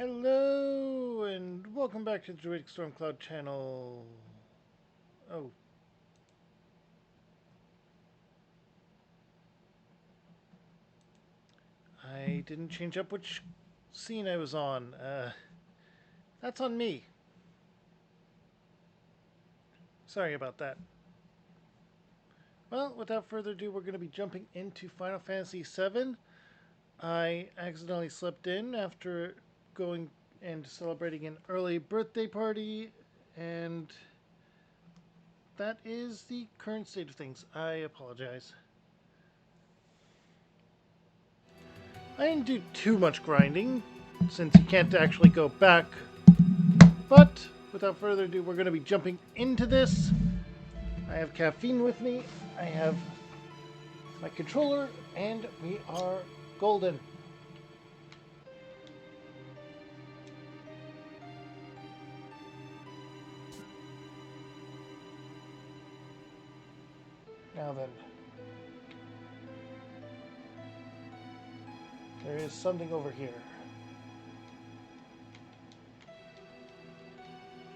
Hello and welcome back to the Druidic Stormcloud channel. Oh, I didn't change up which scene I was on. That's on me. Sorry about that. Well, without further ado, we're going to be jumping into Final Fantasy VII. I accidentally slept in after going and celebrating an early birthday party, and that is the current state of things. I apologize. I didn't do too much grinding, since you can't actually go back. But without further ado, we're going to be jumping into this. I have caffeine with me, I have my controller, and we are golden. Now then, there is something over here.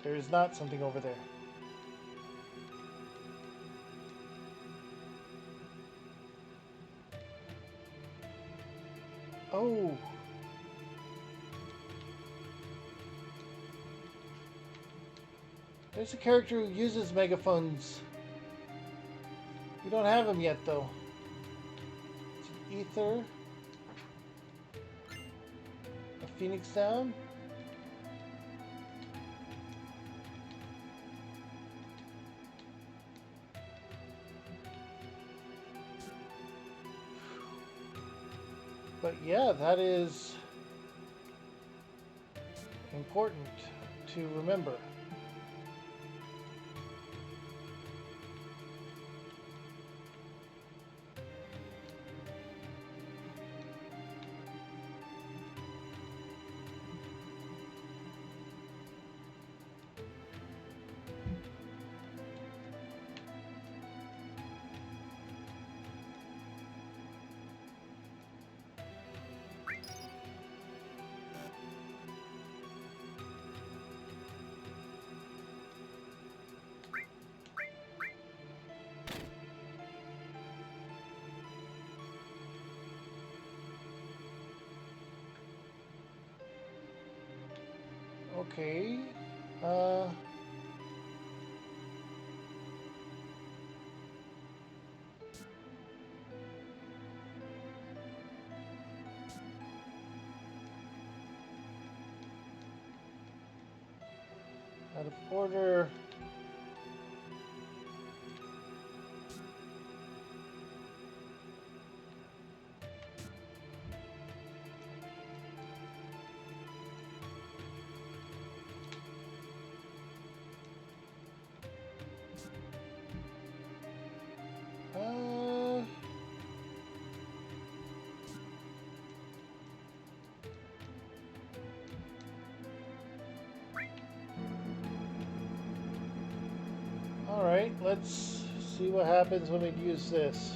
There is not something over there. Oh. There's a character who uses megaphones. We don't have him yet, though. It's an ether. A phoenix down. But yeah, that is important to remember. Okay. Uh. Out of order. Uh. Alright, let's see what happens when we use this.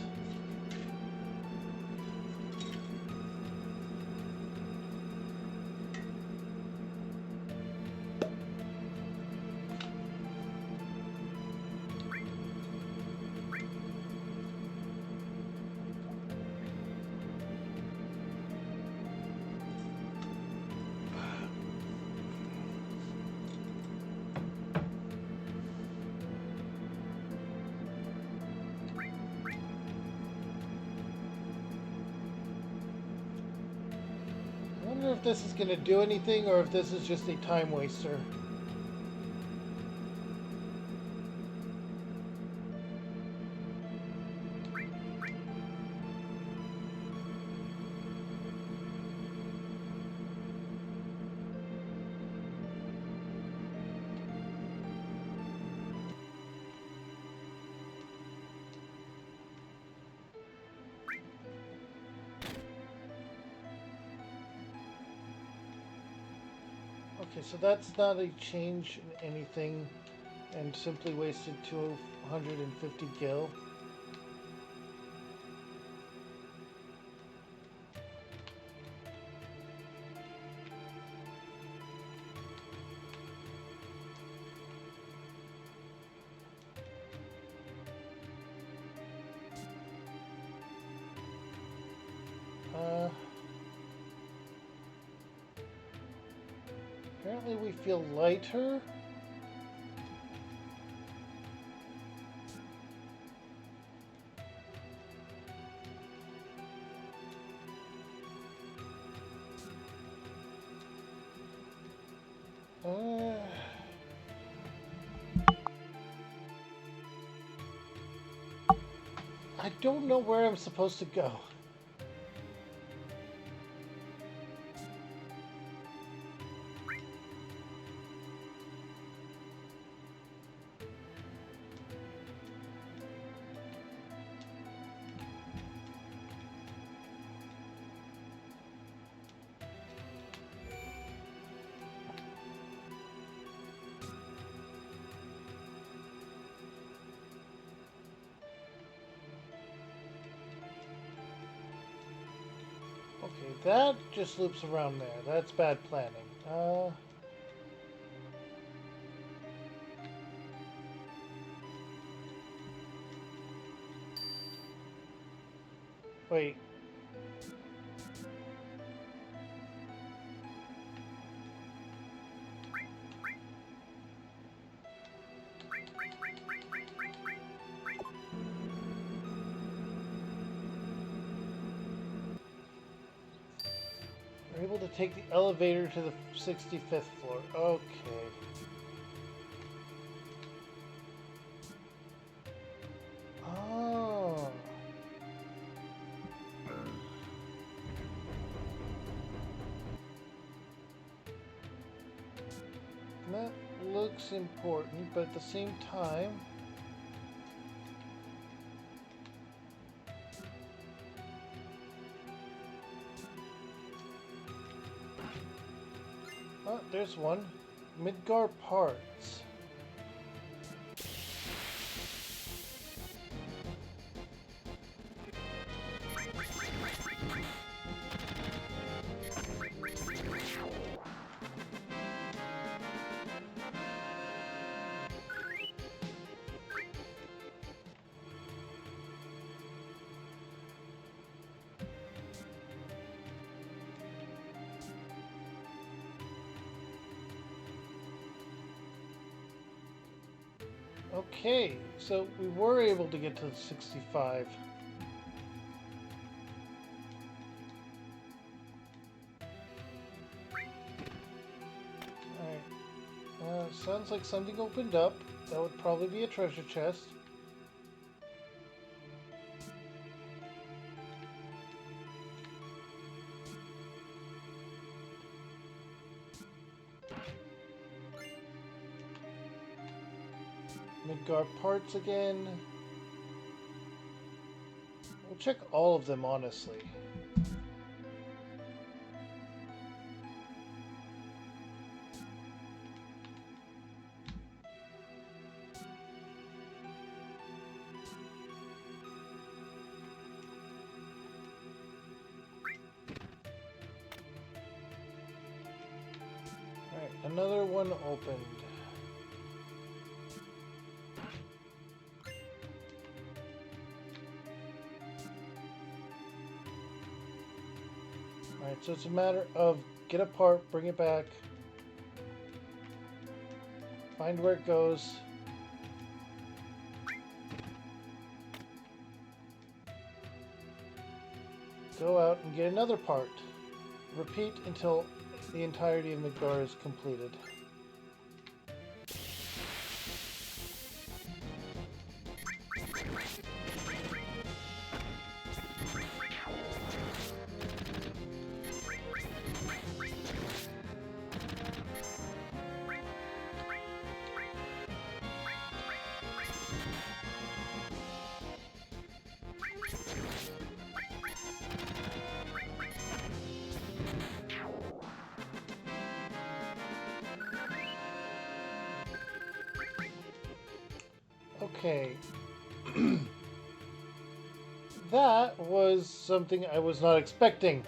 I wonder if this is going to do anything or if this is just a time waster. Okay, so that's not a change in anything and simply wasted 250 gil. Apparently we feel lighter. I don't know where I'm supposed to go. Okay, that just loops around there. That's bad planning. Wait. We're able to take the elevator to the 65th floor. Okay. Oh. That looks important, but at the same time... Oh, there's one. Midgar parts. Okay, so we were able to get to the 65. Alright. Sounds like something opened up. That would probably be a treasure chest. Midgar parts again. We'll check all of them, honestly. Alright, another one opened. Alright, so it's a matter of get a part, bring it back, find where it goes. Go out and get another part. Repeat until the entirety of Midgar is completed. Okay. That was something I was not expecting.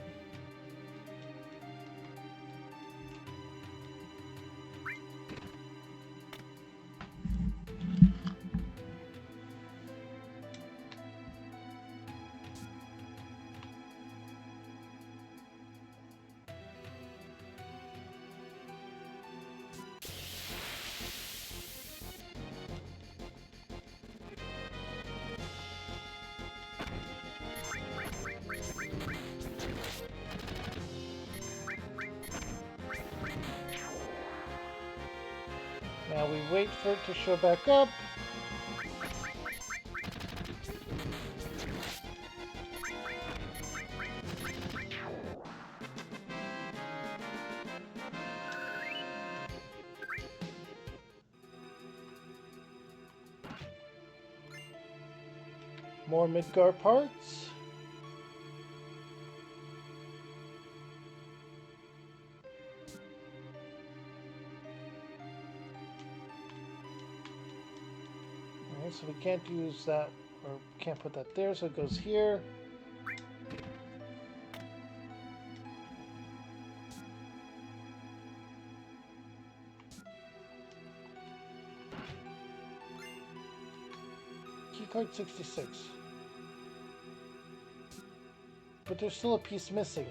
we wait for it to show back up. More Midgar parts. Alright, so we can't use that, or can't put that there, so it goes here. Keycard 66. But there's still a piece missing.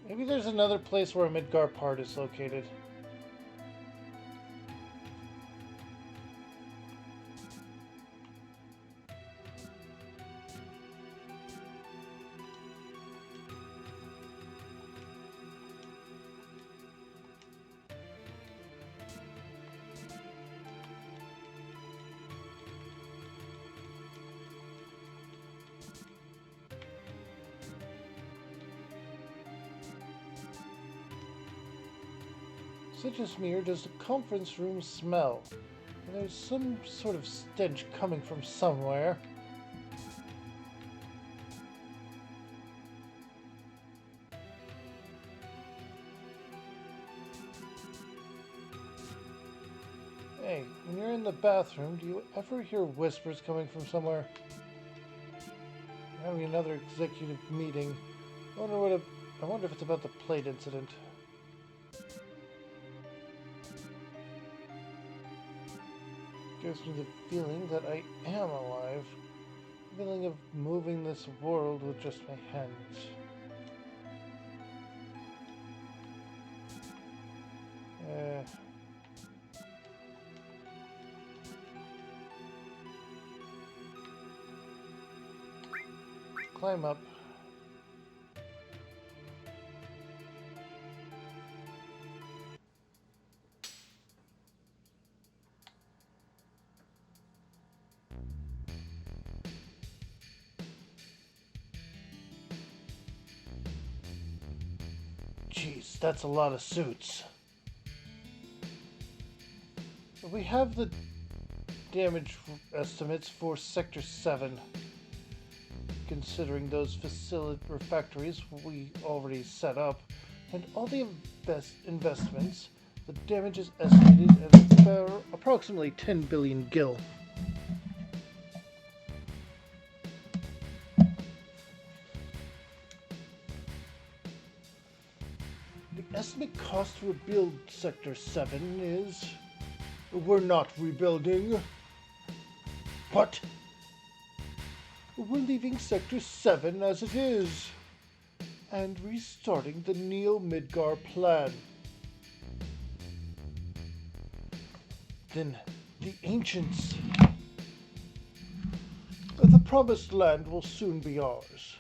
Maybe there's another place where a Midgar part is located. Such as me, or does the conference room smell? And there's some sort of stench coming from somewhere. Hey, when you're in the bathroom, do you ever hear whispers coming from somewhere? We're having another executive meeting. I wonder if it's about the plate incident. Gives me the feeling that I am alive. The feeling of moving this world with just my hands. Climb up. Jeez, that's a lot of suits. We have the damage estimates for Sector 7. Considering those factories we already set up, and all the investments, the damage is estimated at approximately 10 billion gil. The estimate cost to rebuild Sector 7 is... We're not rebuilding. What? We're leaving Sector 7 as it is, and restarting the Neo-Midgar plan. Then the Ancients. The Promised Land will soon be ours.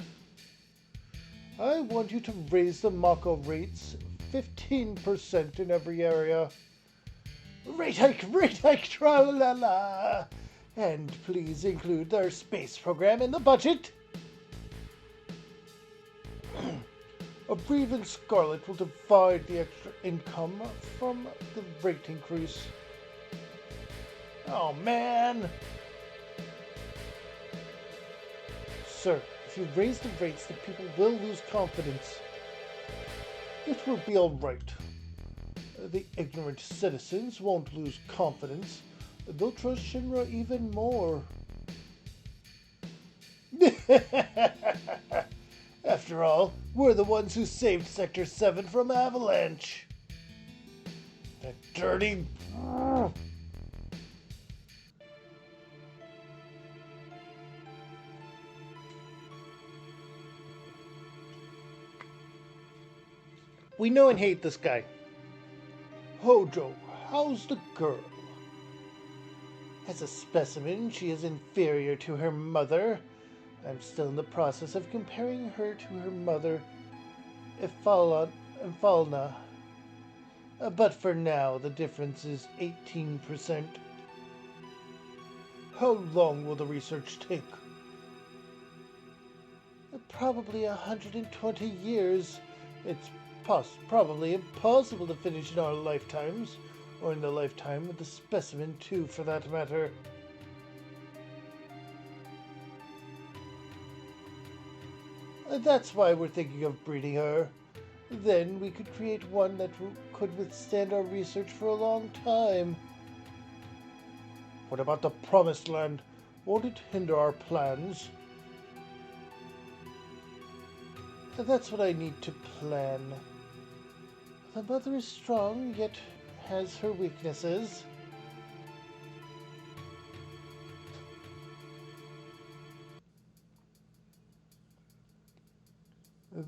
I want you to raise the Mako rates 15% in every area. Rate hike, tra-la-la! And please include their space program in the budget. Breve and Scarlet will divide the extra income from the rate increase. Oh, man! Sir, if you raise the rates, the people will lose confidence. It will be all right. The ignorant citizens won't lose confidence. They'll trust Shinra even more. After all, we're the ones who saved Sector 7 from avalanche. That dirty... We know and hate this guy. Hojo, how's the girl? As a specimen, she is inferior to her mother. I'm still in the process of comparing her to her mother, Infalna. But for now, the difference is 18%. How long will the research take? Probably 120 years. It's probably impossible to finish in our lifetimes, or in the lifetime of the specimen too, for that matter. That's why we're thinking of breeding her. Then we could create one that could withstand our research for a long time. What about the Promised Land? Won't it hinder our plans? That's what I need to plan. The mother is strong, yet has her weaknesses.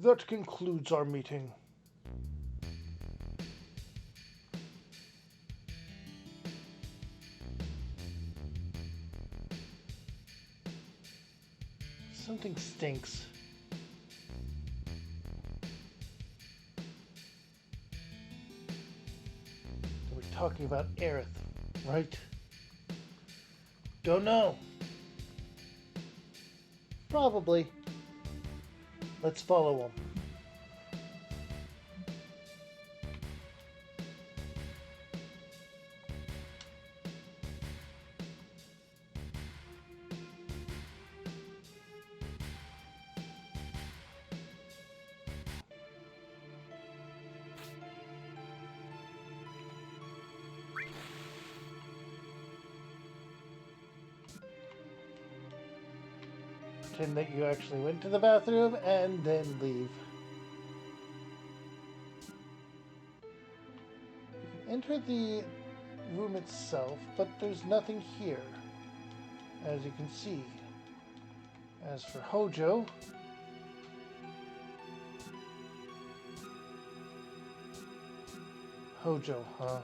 That concludes our meeting. Something stinks. We're talking about Aerith, right? Don't know. Probably. Let's follow him. Pretend that you actually went to the bathroom and then leave. You can enter the room itself, but there's nothing here, as you can see. As for Hojo, huh?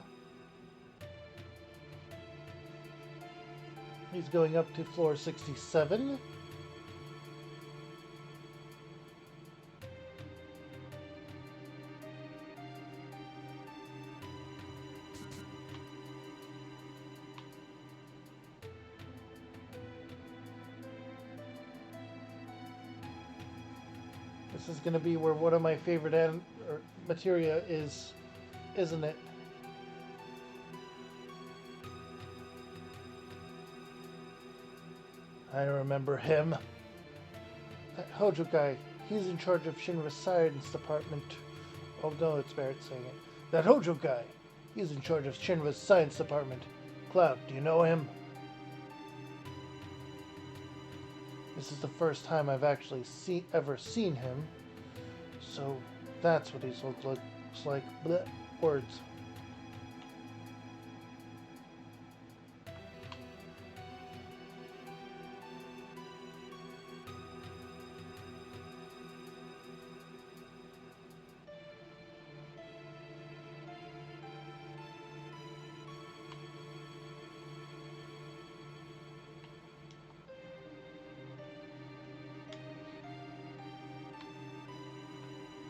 He's going up to floor 67. This is going to be where one of my favorite materia is, isn't it? I remember him. That Hojo guy, he's in charge of Shinra's science department. Oh no, it's Barrett saying it. That Hojo guy, he's in charge of Shinra's science department. Cloud, do you know him? This is the first time I've actually ever seen him. So that's what he looks like. Blech, words.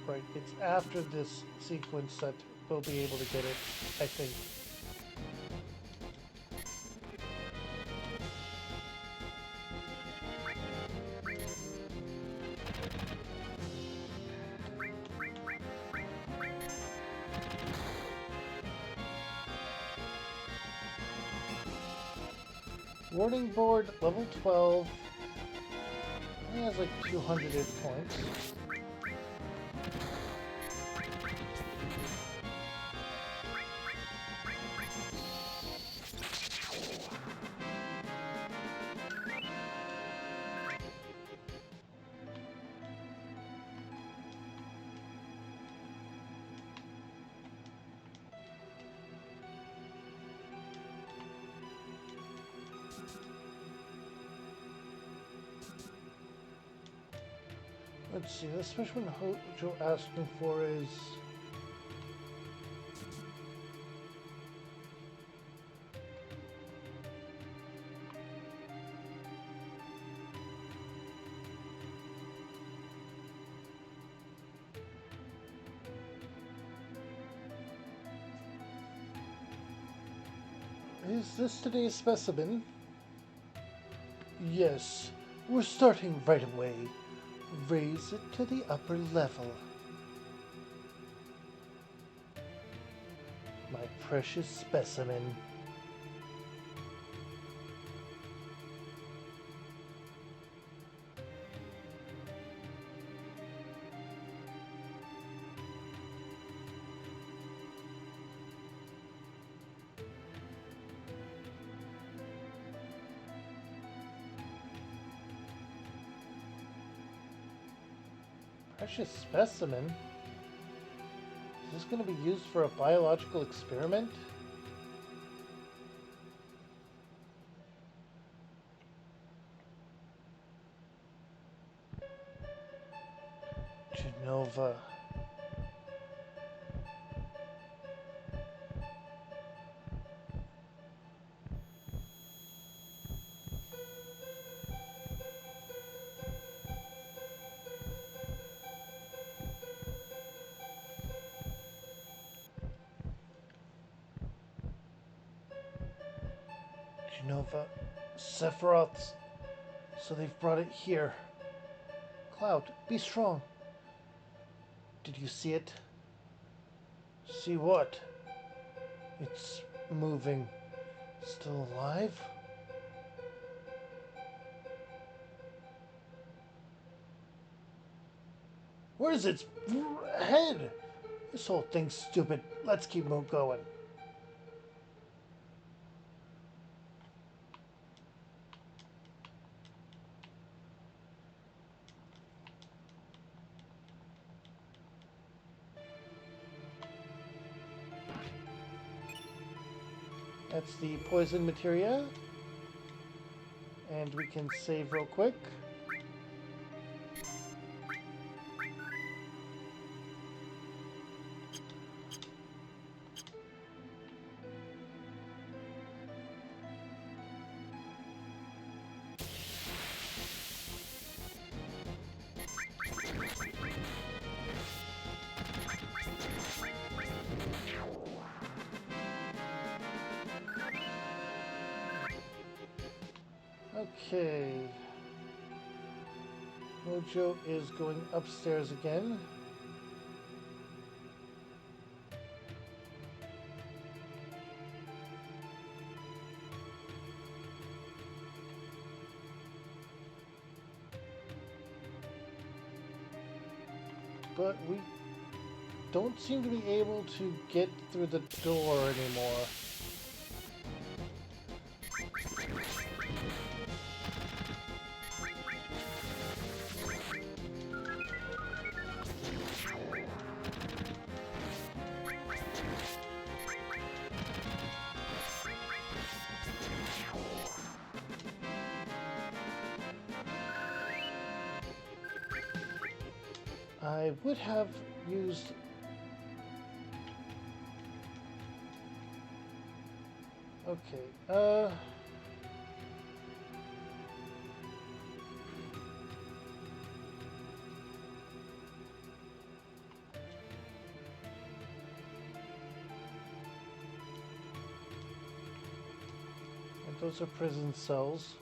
Right, it's after this sequence that we'll be able to get it, I think. Warning board, level 12. He has like 200 hit points. Let's see, the specimen Hojo asked me for is... Is this today's specimen? Yes, we're starting right away. Raise it to the upper level. My precious specimen. Precious specimen? Is this going to be used for a biological experiment? Genova. Genova. Sephiroth's. So they've brought it here. Cloud, be strong. Did you see it? See what? It's moving. Still alive? Where's its head? This whole thing's stupid. Let's keep going. That's the poison materia. And we can save real quick. Okay. Mojo is going upstairs again. But we don't seem to be able to get through the door anymore. I would have used... Okay, and those are prison cells.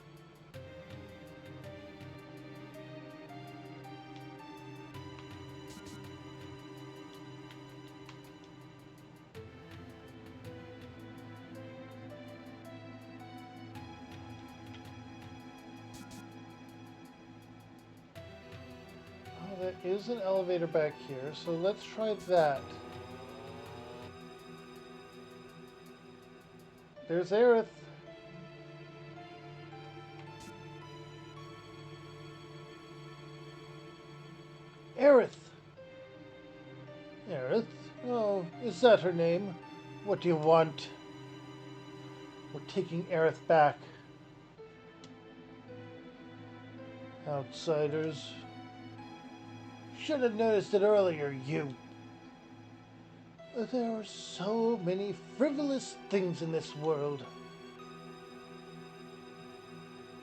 There is an elevator back here, so let's try that. There's Aerith. Aerith! Aerith? Oh, is that her name? What do you want? We're taking Aerith back. Outsiders. should have noticed it earlier, you. There are so many frivolous things in this world.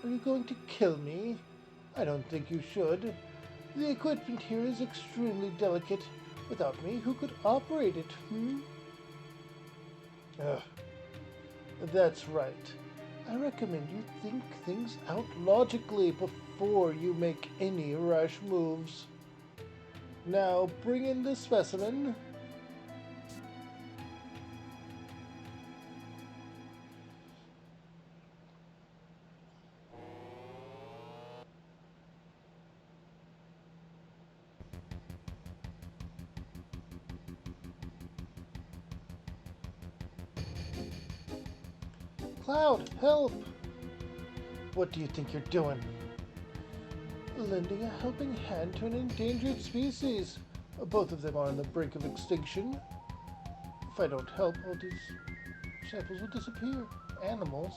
Are you going to kill me? I don't think you should. The equipment here is extremely delicate. Without me, who could operate it, Ugh. That's right. I recommend you think things out logically before you make any rash moves. Now, bring in the specimen. Cloud, help! What do you think you're doing? Lending a helping hand to an endangered species. Both of them are on the brink of extinction. If I don't help, all these samples will disappear. Animals?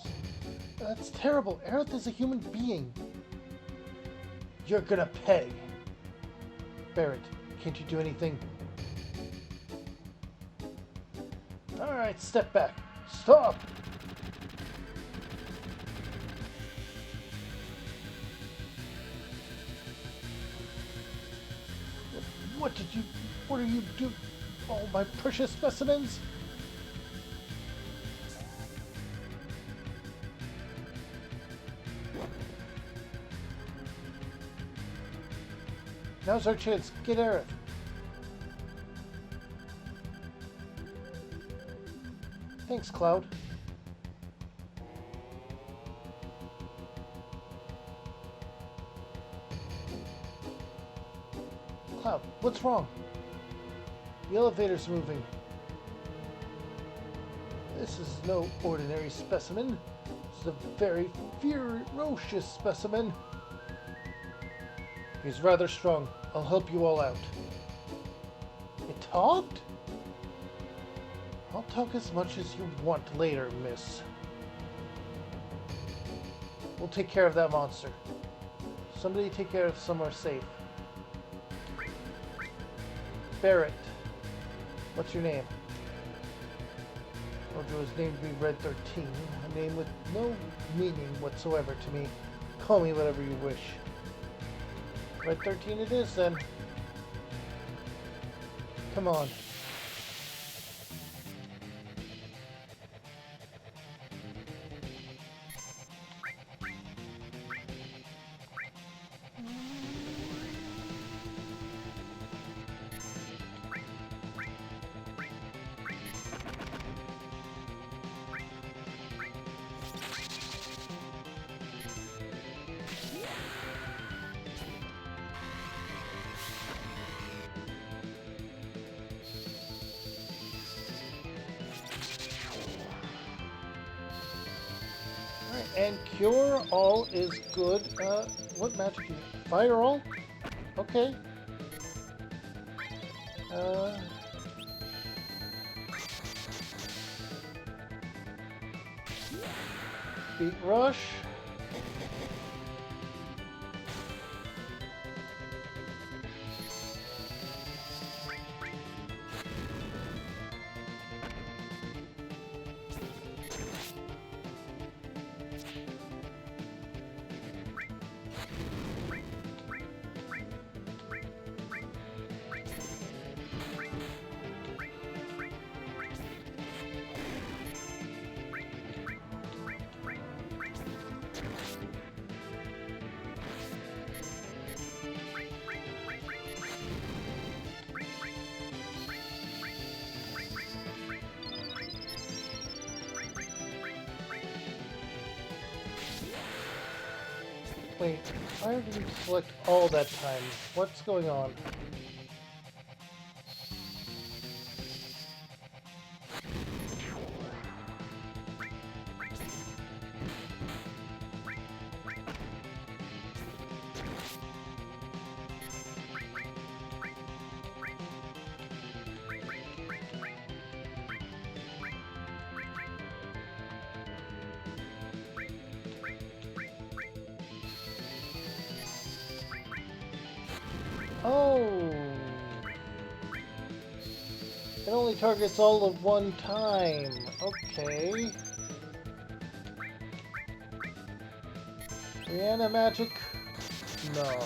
That's terrible. Aerith is a human being. You're gonna pay. Barrett, can't you do anything? Alright, step back. Stop! What are you doing? Oh, my precious specimens! Now's our chance. Get Aerith. Thanks, Cloud. Cloud, what's wrong? The elevator's moving. This is no ordinary specimen. This is a very ferocious specimen. He's rather strong. I'll help you all out. It talked? I'll talk as much as you want later, miss. We'll take care of that monster. Somebody take care of somewhere safe. Barrett. What's your name? I'll do his name to be Red 13. A name with no meaning whatsoever to me. Call me whatever you wish. Red 13 it is, then. Come on. And cure all is good. What magic do you... Fire all? Okay. Beat rush. Wait, why did you select all that time? What's going on? Oh, only targets all at one time. Okay. Brianna magic? No.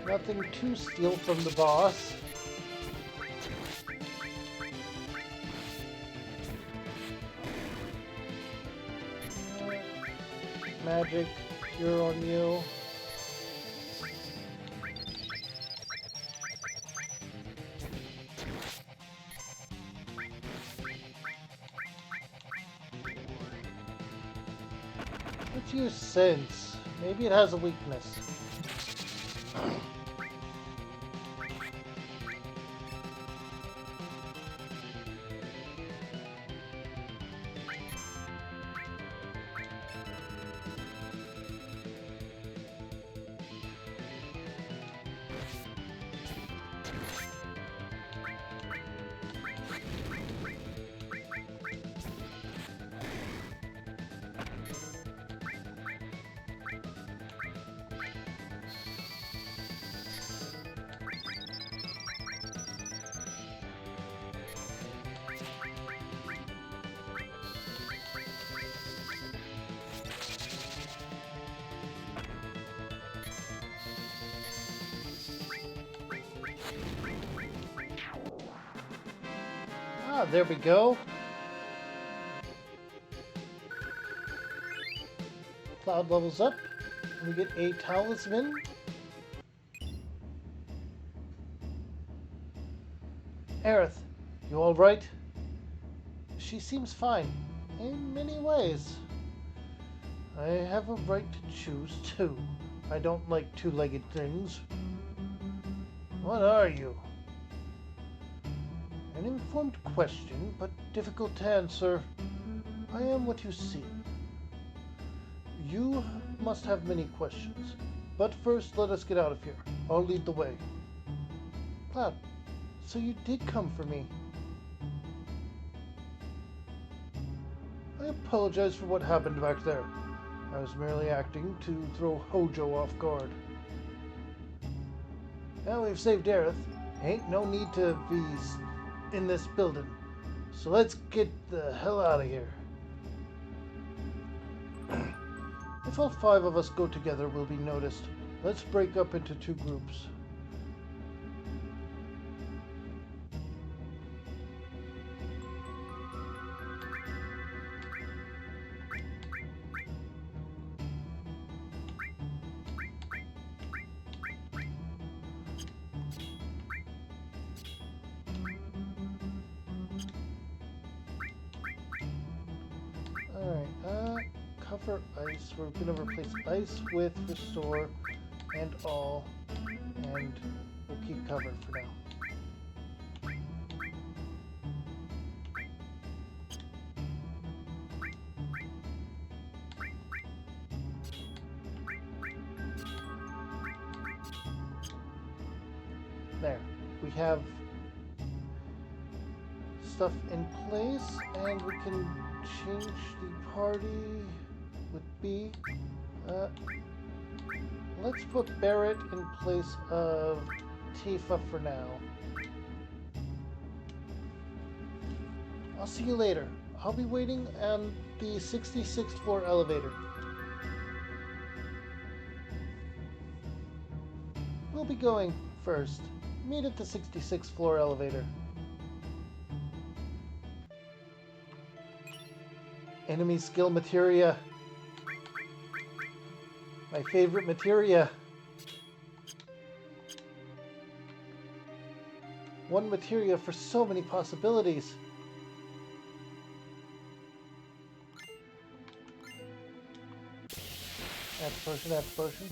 Nothing to steal from the boss. Magic, cure on you. Let's use sense. Maybe it has a weakness. Ah, there we go. Cloud levels up, and we get a talisman. Aerith, you alright? She seems fine, in many ways. I have a right to choose, too. I don't like two-legged things. What are you? An informed question, but difficult to answer. I am what you see. You must have many questions. But first, let us get out of here. I'll lead the way. Cloud, so you did come for me. I apologize for what happened back there. I was merely acting to throw Hojo off guard. Now we've saved Aerith. Ain't no need to be in this building. So let's get the hell out of here. If all 5 of us go together, we'll be noticed. Let's break up into 2 groups. Alright, cover ice. We're going to replace ice with restore and all, and we'll keep cover for now. There, we have stuff in place, and we can change the party with B. Let's put Barrett in place of Tifa for now. I'll see you later. I'll be waiting on the 66th floor elevator. We'll be going first. Meet at the 66th floor elevator. Enemy skill materia. My favorite materia. One materia for so many possibilities. Add potion, add potion.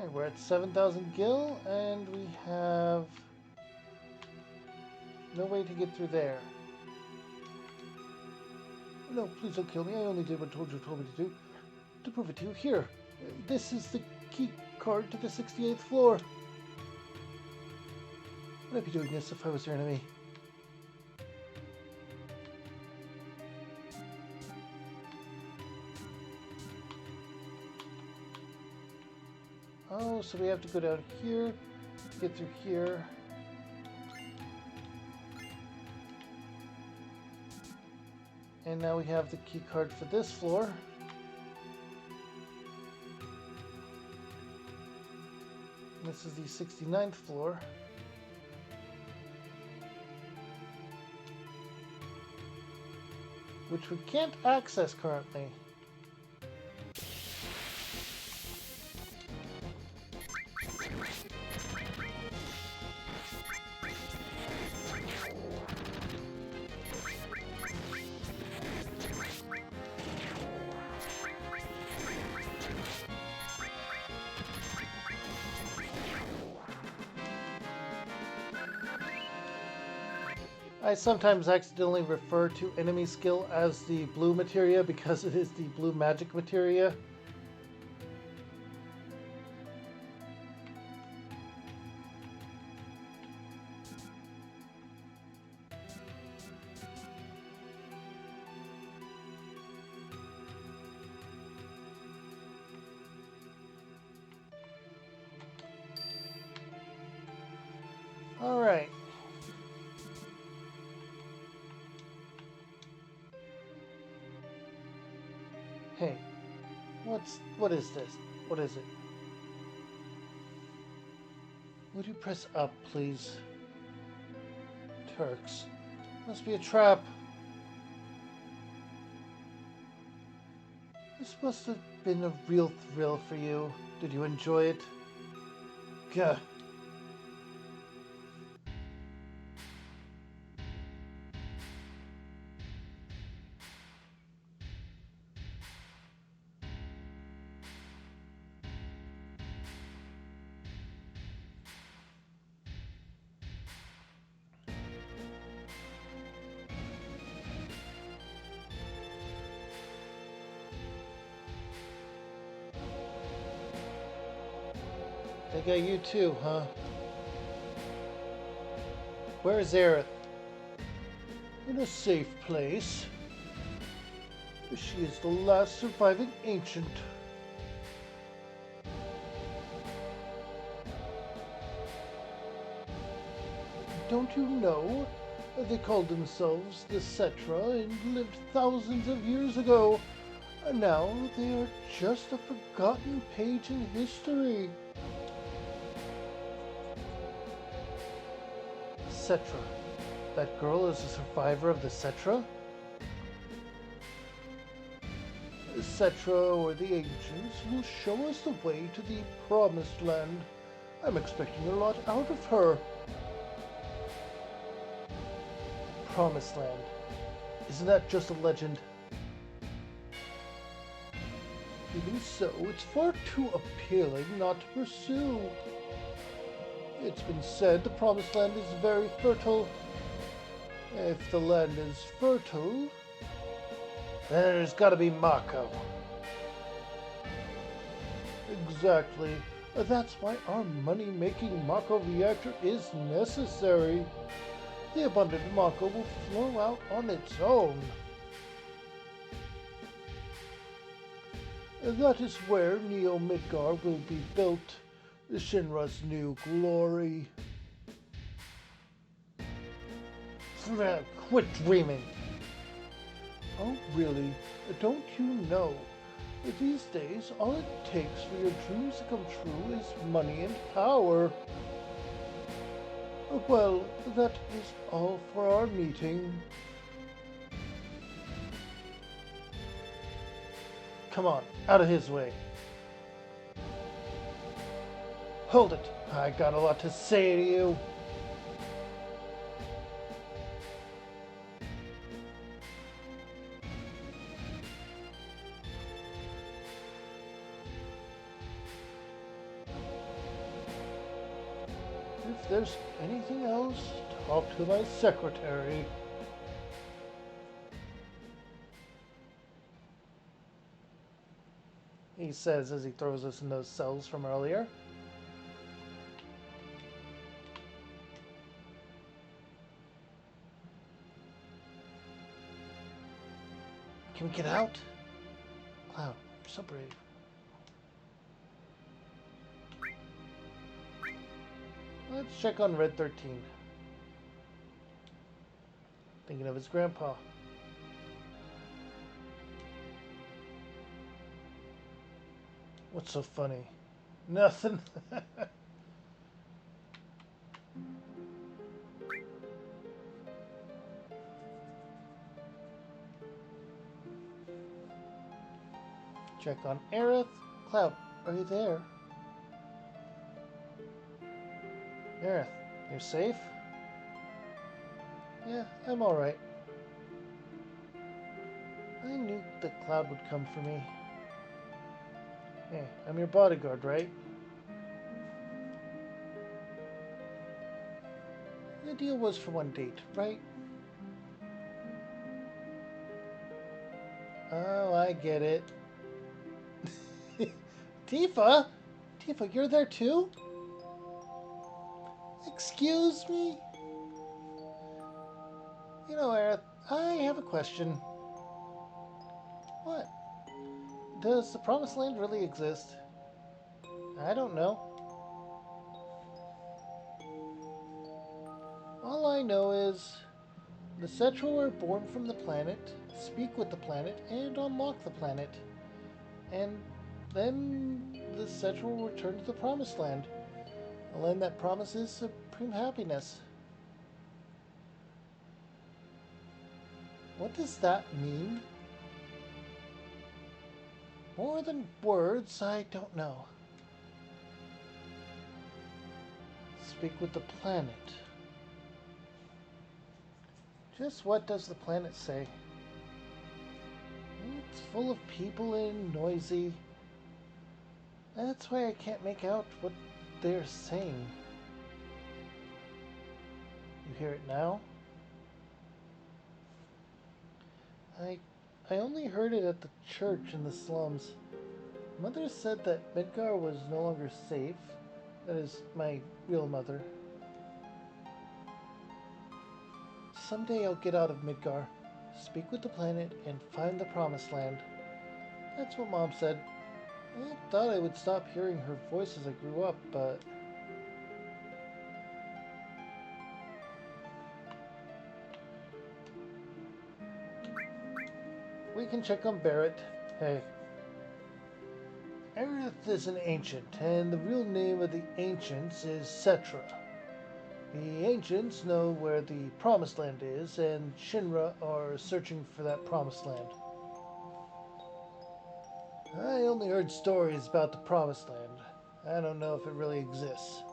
Okay, we're at 7,000 gil, and we have no way to get through there. No, please don't kill me. I only did what told me to do. To prove it to you, here. This is the key card to the 68th floor. Would I be doing this if I was your enemy? Oh, so we have to go down here, get through here. And now we have the key card for this floor. This is the 69th floor. Which we can't access currently. I sometimes accidentally refer to enemy skill as the blue materia because it is the blue magic materia. All right. Hey, what is this? What is it? Would you press up, please? Turks. Must be a trap. This must have been a real thrill for you. Did you enjoy it? Gah. They got you too, huh? Where is Aerith? In a safe place. She is the last surviving ancient. Don't you know? They called themselves the Cetra and lived thousands of years ago. And now they are just a forgotten page in history. Cetra. That girl is a survivor of the Cetra? The Cetra, or the Ancients, will show us the way to the Promised Land. I'm expecting a lot out of her. Promised Land. Isn't that just a legend? Even so, it's far too appealing not to pursue. It's been said the Promised Land is very fertile. If the land is fertile, then there's gotta be Mako. Exactly. That's why our money-making Mako reactor is necessary. The abundant Mako will flow out on its own. That is where Neo Midgar will be built. Shinra's new glory. Quit dreaming. Oh, really? Don't you know? These days, all it takes for your dreams to come true is money and power. Well, that is all for our meeting. Come on, out of his way. Hold it. I got a lot to say to you. If there's anything else, talk to my secretary. He says as he throws us in those cells from earlier. Can we get out? Cloud, you're so brave. Let's check on Red 13. Thinking of his grandpa. What's so funny? Nothing. Check on Aerith. Cloud, are you there? Aerith, you're safe? Yeah, I'm alright. I knew that Cloud would come for me. Hey, I'm your bodyguard, right? The deal was for one date, right? Oh, I get it. Tifa? Tifa, you're there too? Excuse me? You know, Aerith, I have a question. What? Does the Promised Land really exist? I don't know. All I know is the Cetra were born from the planet, speak with the planet, and unlock the planet. And then the Cetra will return to the Promised Land, a land that promises supreme happiness. What does that mean? More than words, I don't know. Speak with the planet. Just what does the planet say? It's full of people and noisy. That's why I can't make out what they're saying. You hear it now? I only heard it at the church in the slums. Mother said that Midgar was no longer safe. That is, my real mother. Someday I'll get out of Midgar, speak with the planet, and find the Promised Land. That's what Mom said. I thought I would stop hearing her voice as I grew up, but... We can check on Barrett. Hey. Aerith is an ancient, and the real name of the ancients is Cetra. The ancients know where the Promised Land is, and Shinra are searching for that Promised Land. I only heard stories about the Promised Land. I don't know if it really exists.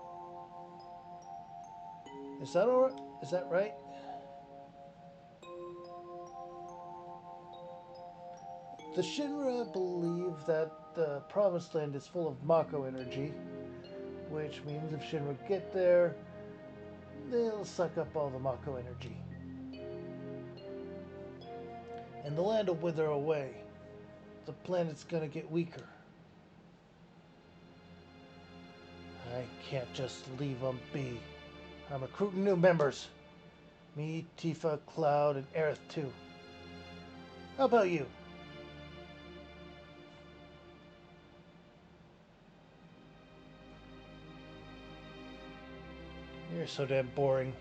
Is that all right? Is that right? The Shinra believe that the Promised Land is full of Mako energy, which means if Shinra get there, they'll suck up all the Mako energy. And the land will wither away. The planet's gonna get weaker. I can't just leave them be. I'm recruiting new members. Me, Tifa, Cloud, and Aerith too. How about you? You're so damn boring.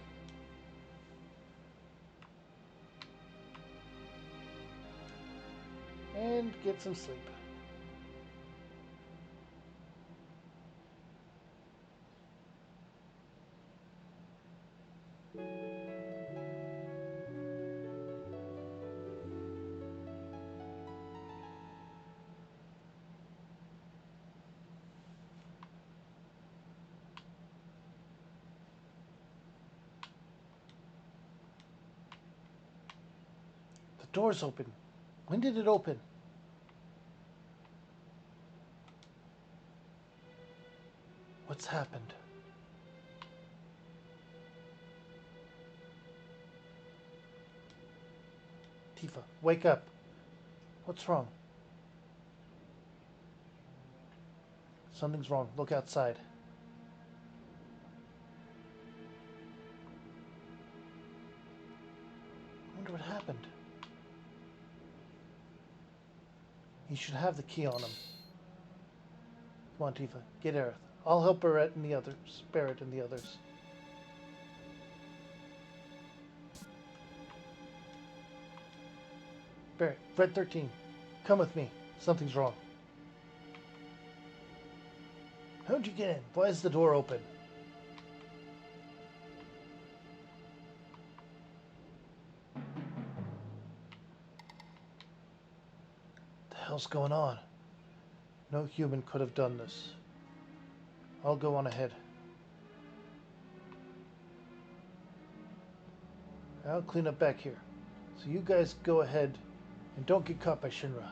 And get some sleep. The door's open. When did it open? What's happened? Tifa, wake up. What's wrong? Something's wrong. Look outside. I wonder what happened. He should have the key on him. Come on, Tifa. Get Aerith. I'll help Barrett and the others. Barrett and the others. Barrett, Red 13. Come with me. Something's wrong. How'd you get in? Why is the door open? What the hell's going on? No human could have done this. I'll go on ahead. I'll clean up back here. So you guys go ahead and don't get caught by Shinra.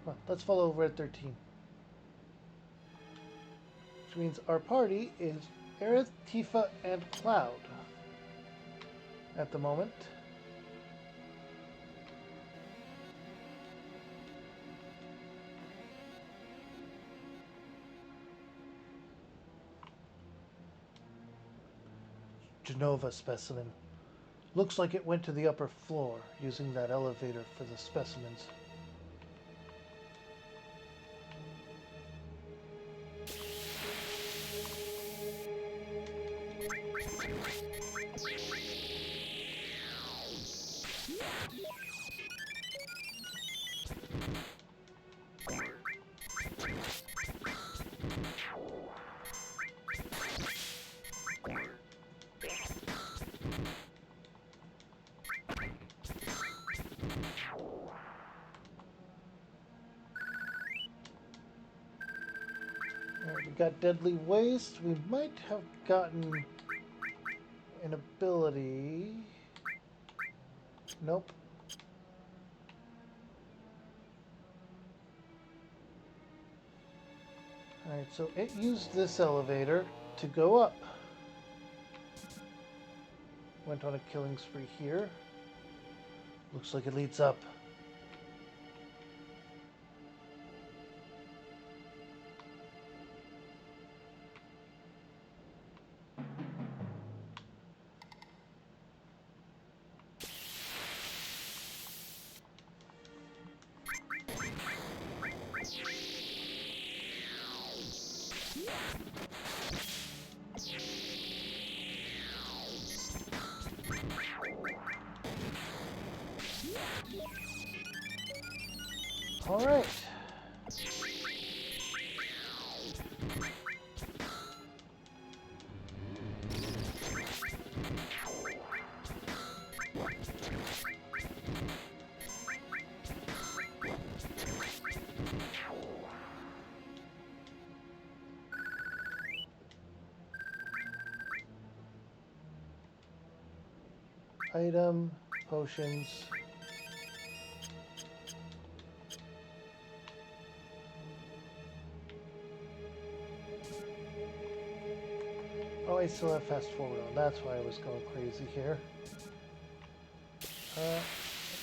Well, let's follow Red 13. Which means our party is Aerith, Tifa, and Cloud at the moment. Genova specimen. Looks like it went to the upper floor using that elevator for the specimens. We got Deadly Waste. We might have gotten an ability. Nope. Alright, so it used this elevator to go up. Went on a killing spree here. Looks like it leads up. All right. Item, potions. Oh, I still have fast forward on. That's why I was going crazy here.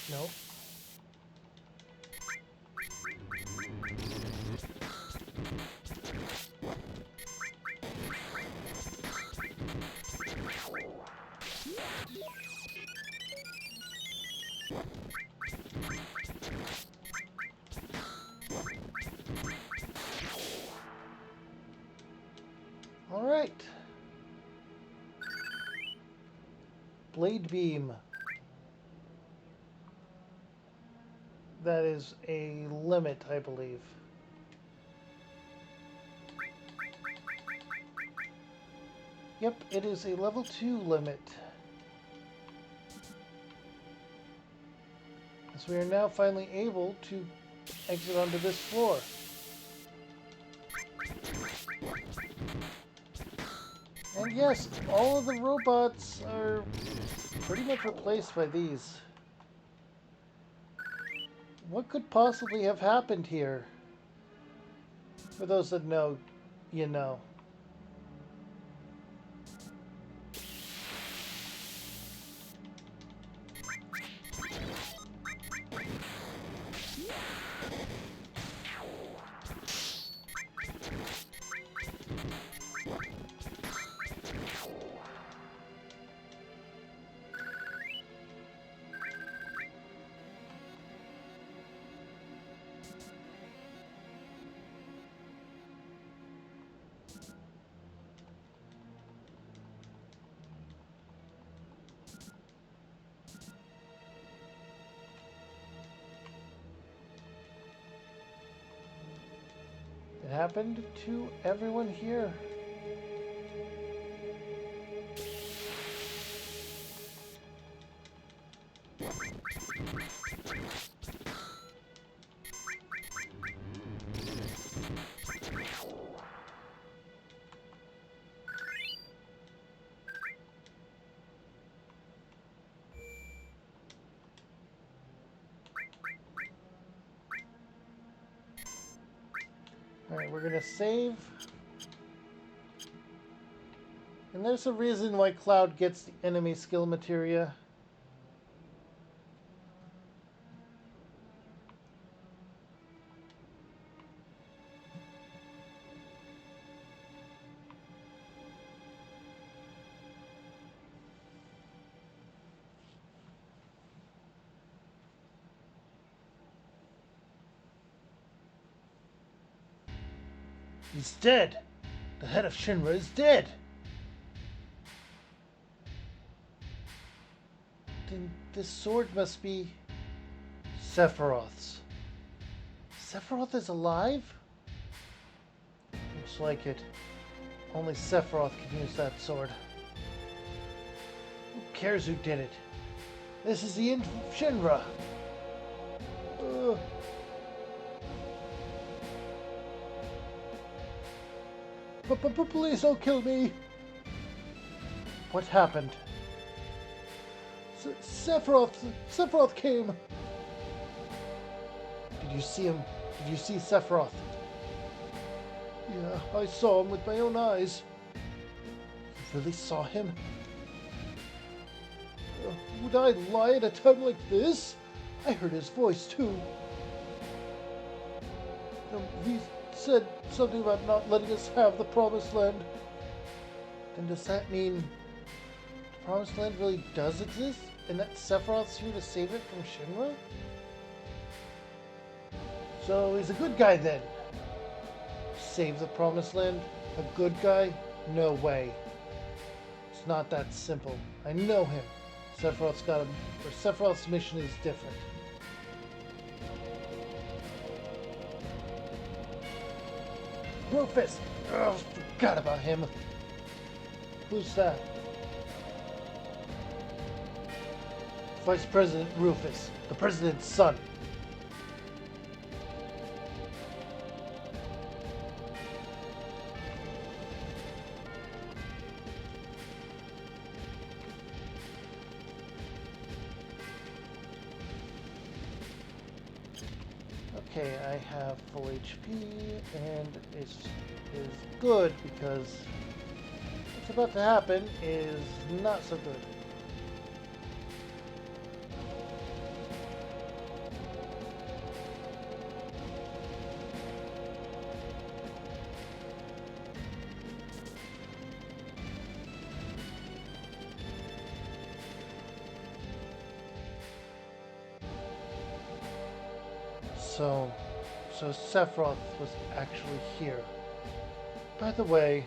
Nope. All right. Blade beam. That is a limit, I believe. Yep, it is a level 2 limit. So we are now finally able to exit onto this floor. And yes, all of the robots are pretty much replaced by these. What could possibly have happened here? For those that know, you know. happened to everyone here? Alright, we're gonna save. And there's a reason why Cloud gets the enemy skill materia. He's dead! The head of Shinra is dead! Then this sword must be Sephiroth's. Sephiroth is alive? Looks like it. Only Sephiroth can use that sword. Who cares who did it? This is the end of Shinra. Please don't kill me. What happened? Sephiroth came. Did you see him? Did you see Sephiroth? Yeah, I saw him with my own eyes. You really saw him? Would I lie at a time like this? I heard his voice too. He said something about not letting us have the Promised Land. Then does that mean the Promised Land really does exist? And that Sephiroth's here to save it from Shinra? So he's a good guy then. Save the Promised Land? A good guy? No way. It's not that simple. I know him. Sephiroth's mission is different. Rufus! Oh, forgot about him. Who's that? Vice President Rufus, the president's son. Okay, I have full HP, and is good because what's about to happen is not so good. So Sephiroth was actually here. By the way,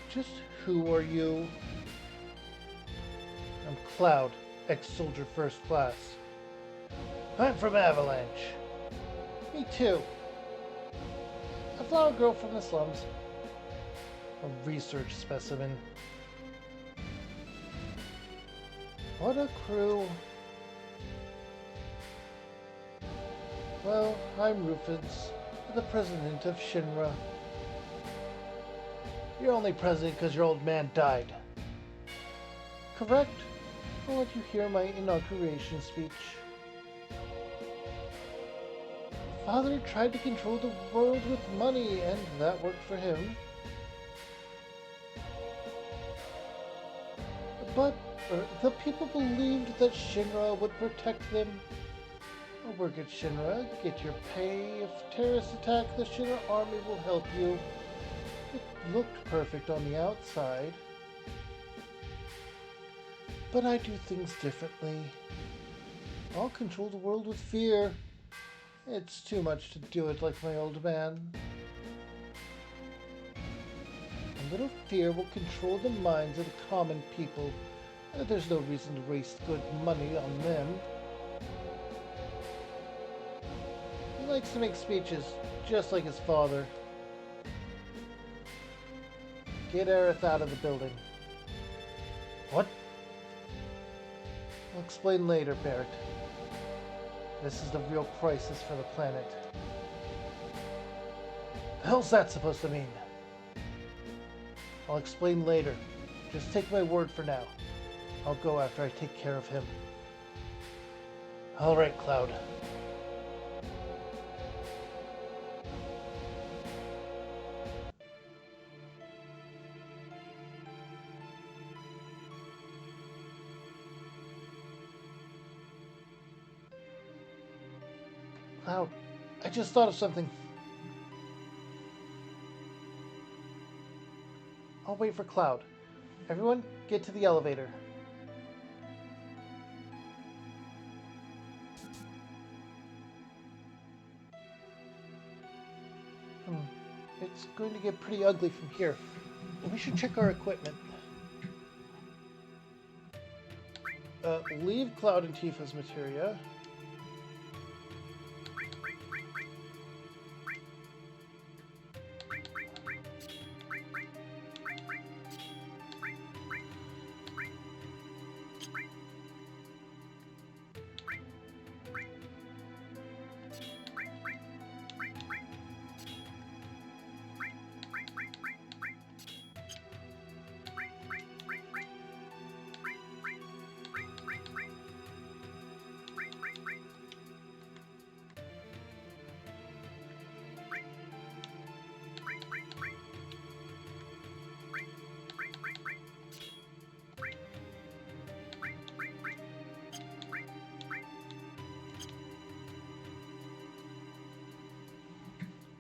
just who are you? I'm Cloud, ex-soldier first class. I'm from Avalanche. Me too. A flower girl from the slums. A research specimen. What a crew. Well, I'm Rufus, the president of Shinra. You're only president because your old man died. Correct? I'll let you hear my inauguration speech. Father tried to control the world with money, and that worked for him. But the people believed that Shinra would protect them. Work at Shinra, get your pay. If terrorists attack, the Shinra army will help you. It looked perfect on the outside. But I do things differently. I'll control the world with fear. It's too much to do it like my old man. A little fear will control the minds of the common people. There's no reason to waste good money on them. likes to make speeches just like his father. Get Aerith out of the building. What? I'll explain later, Barrett. This is the real crisis for the planet. The hell's that supposed to mean? I'll explain later. Just take my word for now. I'll go after I take care of him. All right, Cloud. Cloud, I just thought of something. I'll wait for Cloud. Everyone, get to the elevator. It's going to get pretty ugly from here. We should check our equipment. Leave Cloud and Tifa's materia.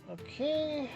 Okay.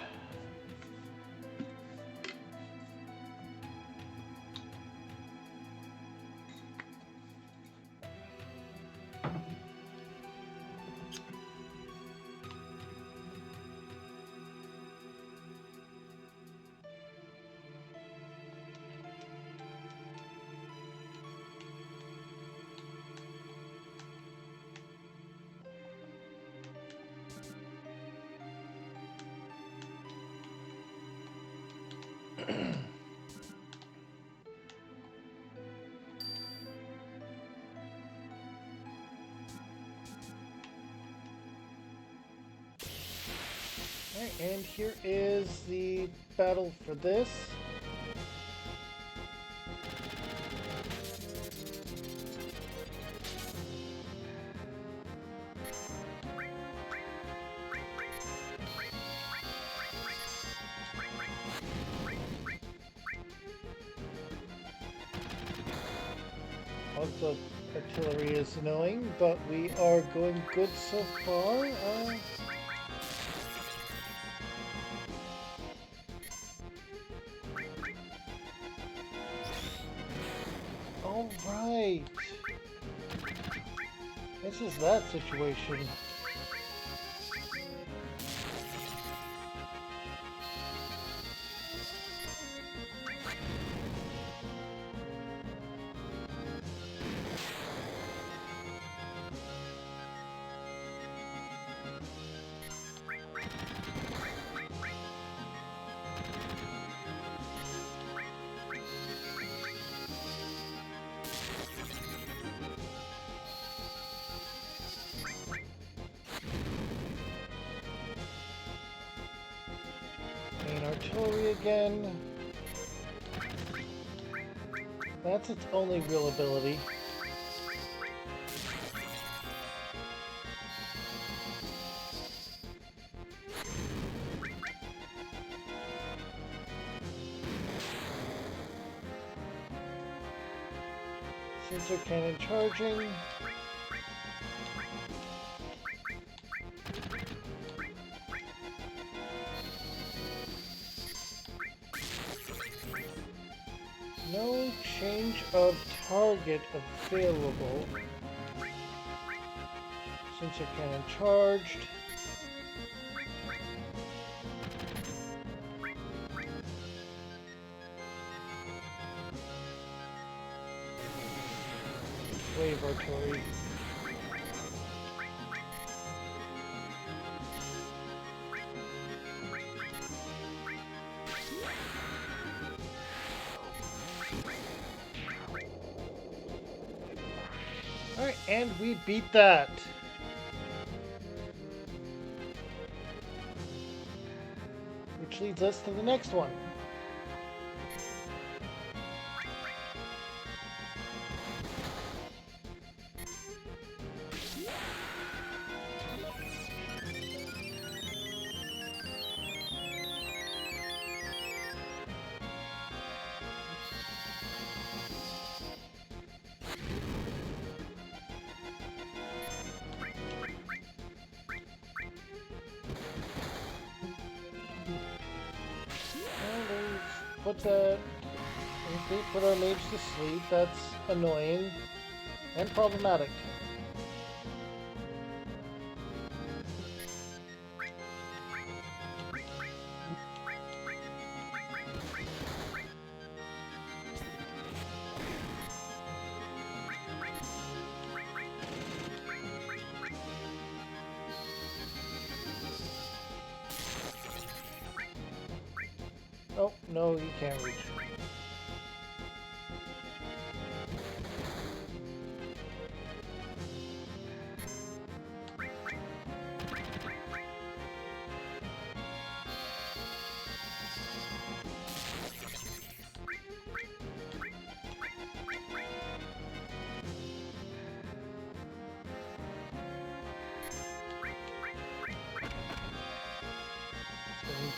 Alright, and here is the battle for this. Also, artillery is annoying, but we are going good so far. All right. This is that situation. Main artillery again. That's its only real ability. Sensor cannon charging. No change of target available. Sensor cannon charged. Wave artillery. Alright, and we beat that. Which leads us to the next one. Put that. They put our mage to sleep. That's annoying and problematic. Oh, no, you can't reach.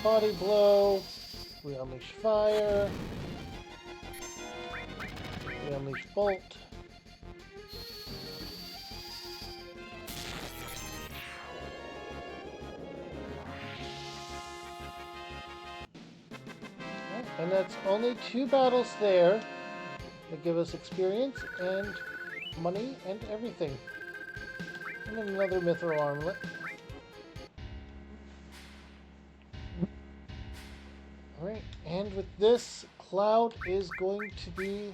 Body blow. We unleash fire. We unleash bolt. And that's only 2 battles there that give us experience and money and everything. And then another mithril armlet. Alright, and with this, Cloud is going to be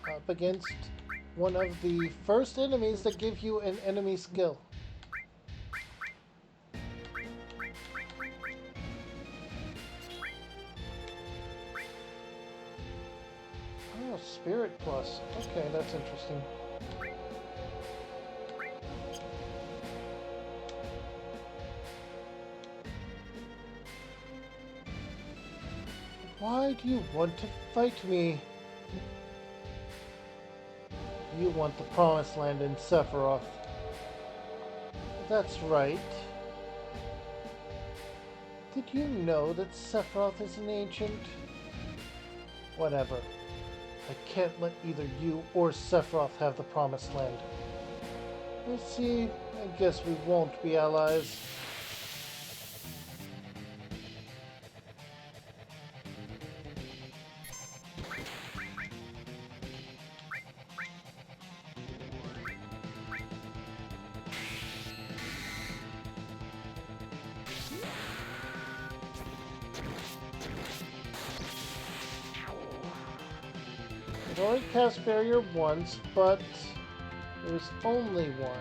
up against one of the first enemies that give you an enemy skill. Oh, Spirit Plus. Okay, that's interesting. Why do you want to fight me? You want the Promised Land in Sephiroth. That's right. Did you know that Sephiroth is an ancient? Whatever. I can't let either you or Sephiroth have the Promised Land. Let's see, I guess we won't be allies. I've already cast Barrier once, but it was only once.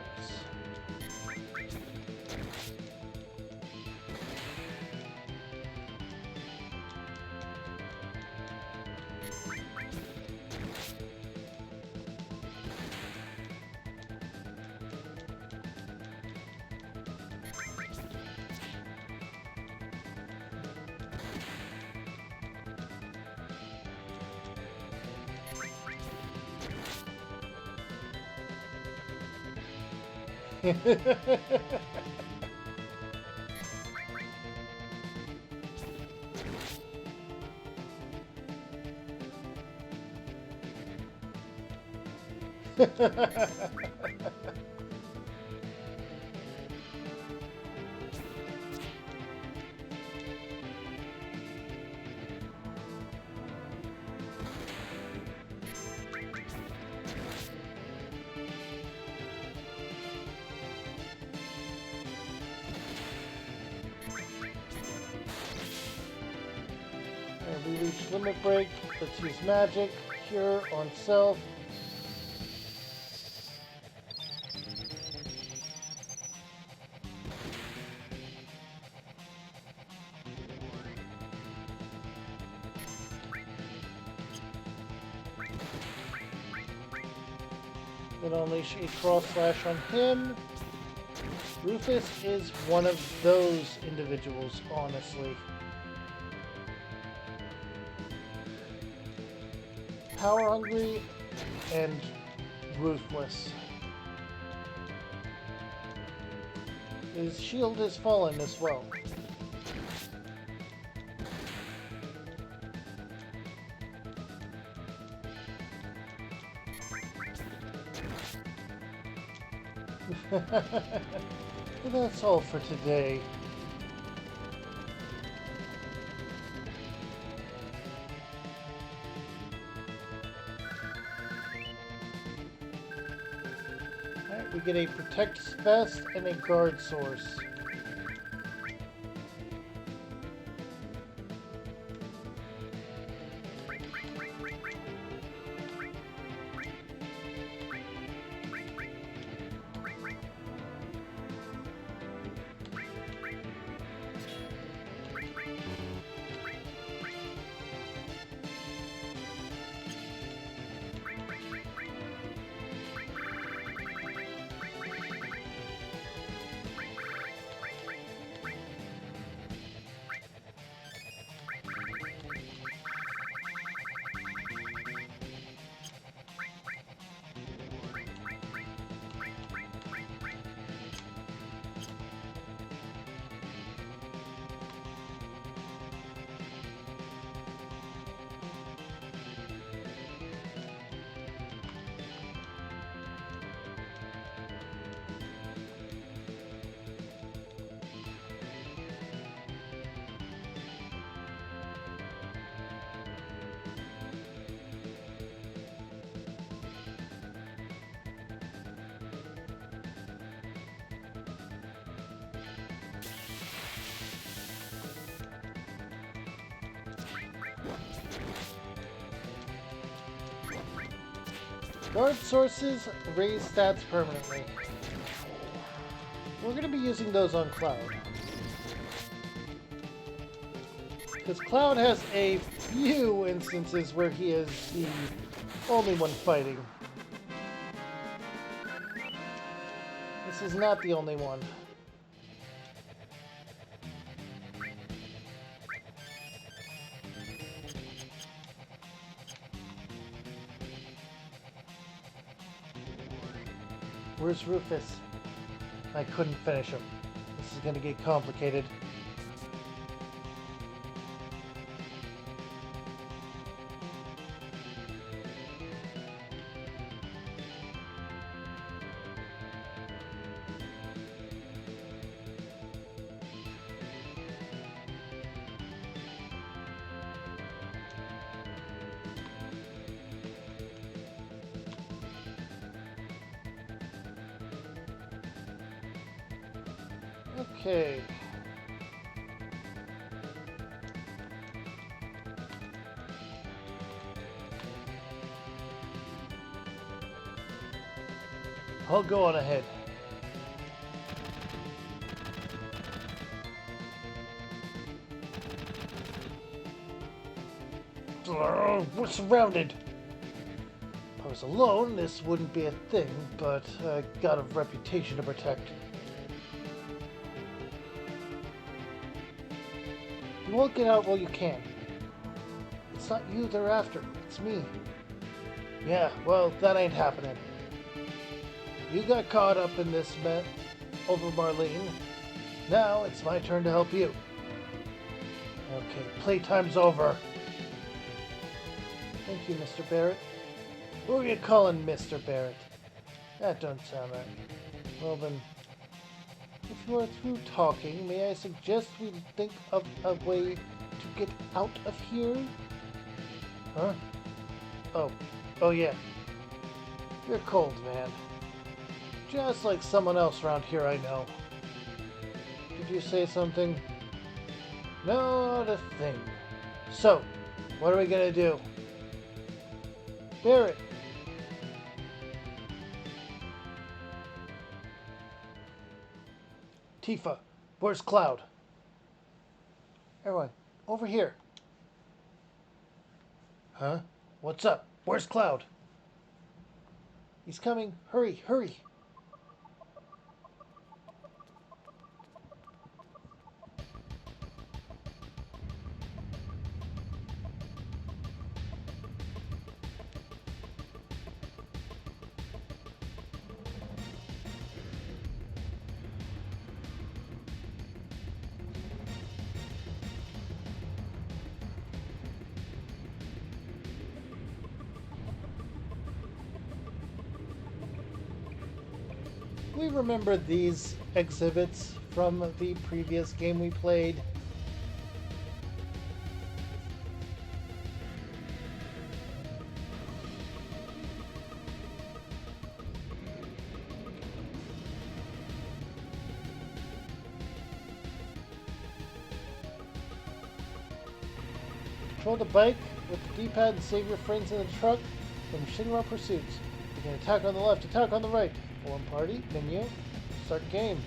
And we reach limit break. Let's use magic. Cure on self. Gonna unleash a cross slash on him. Rufus is one of those individuals, honestly. Power hungry and ruthless. His shield is fallen as well. And that's all for today. Alright, we get a Protect Vest and a Guard Source. Guard sources raise stats permanently. We're going to be using those on Cloud. Because Cloud has a few instances where he is the only one fighting. This is not the only one. Where's Rufus? I couldn't finish him. This is gonna get complicated. Okay. I'll go on ahead. We're surrounded. If I was alone, this wouldn't be a thing, but I got a reputation to protect. You won't get out while you can. It's not you they're after, it's me. Yeah, well, that ain't happening. You got caught up in this mess over Marlene. Now it's my turn to help you. Okay, playtime's over. Thank you, Mr. Barrett. Who are you calling Mr. Barrett? That don't sound right. Well then, if you are through talking, may I suggest we think of a way to get out of here? Huh? Oh yeah. You're cold, man. Just like someone else around here I know. Did you say something? Not a thing. So, what are we gonna do? Barrett. Tifa, where's Cloud? Everyone, over here. Huh? What's up? Where's Cloud? He's coming. Hurry, hurry. We remember these exhibits from the previous game we played. Control the bike with the D-pad and save your friends in the truck from Shinra pursuits. You can attack on the left, attack on the right. Form party, menu, start game.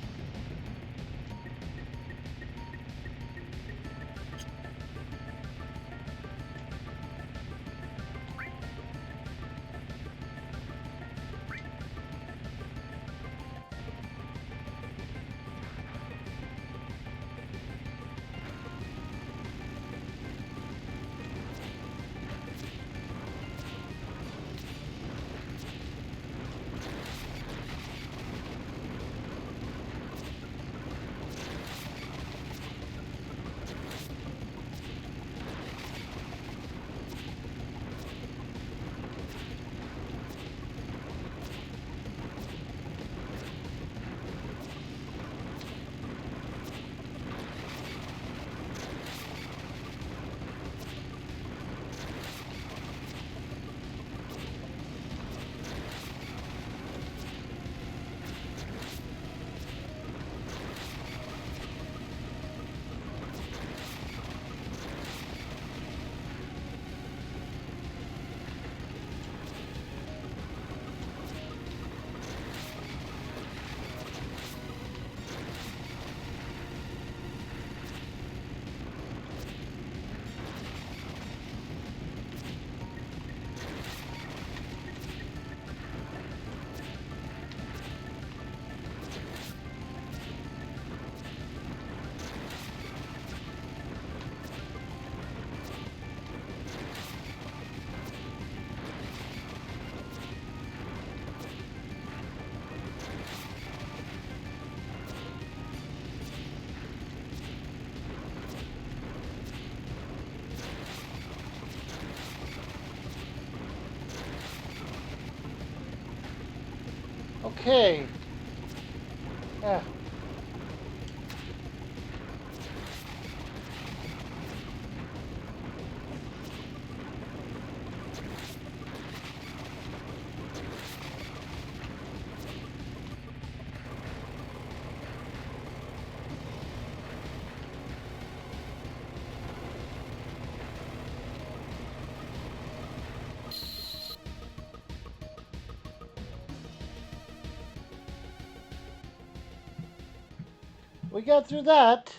Okay. Ah. We got through that.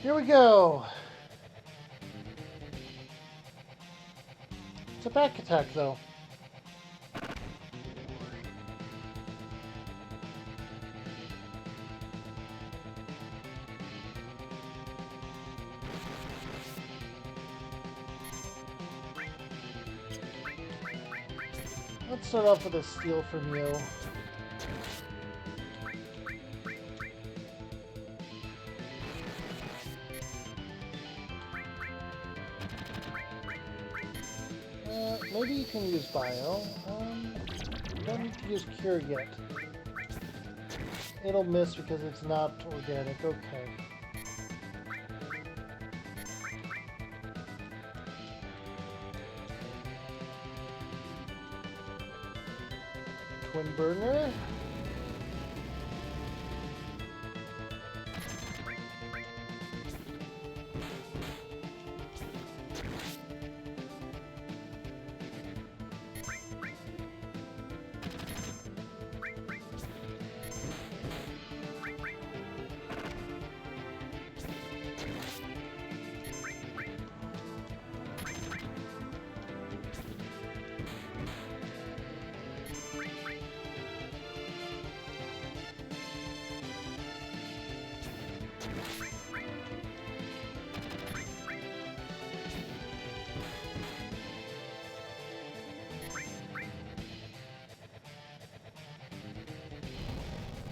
Here we go. It's a back attack, though. Let's start off with a steal from you. Maybe you can use bio. You don't need to use cure yet. It'll miss because it's not organic. Okay. Twin burner.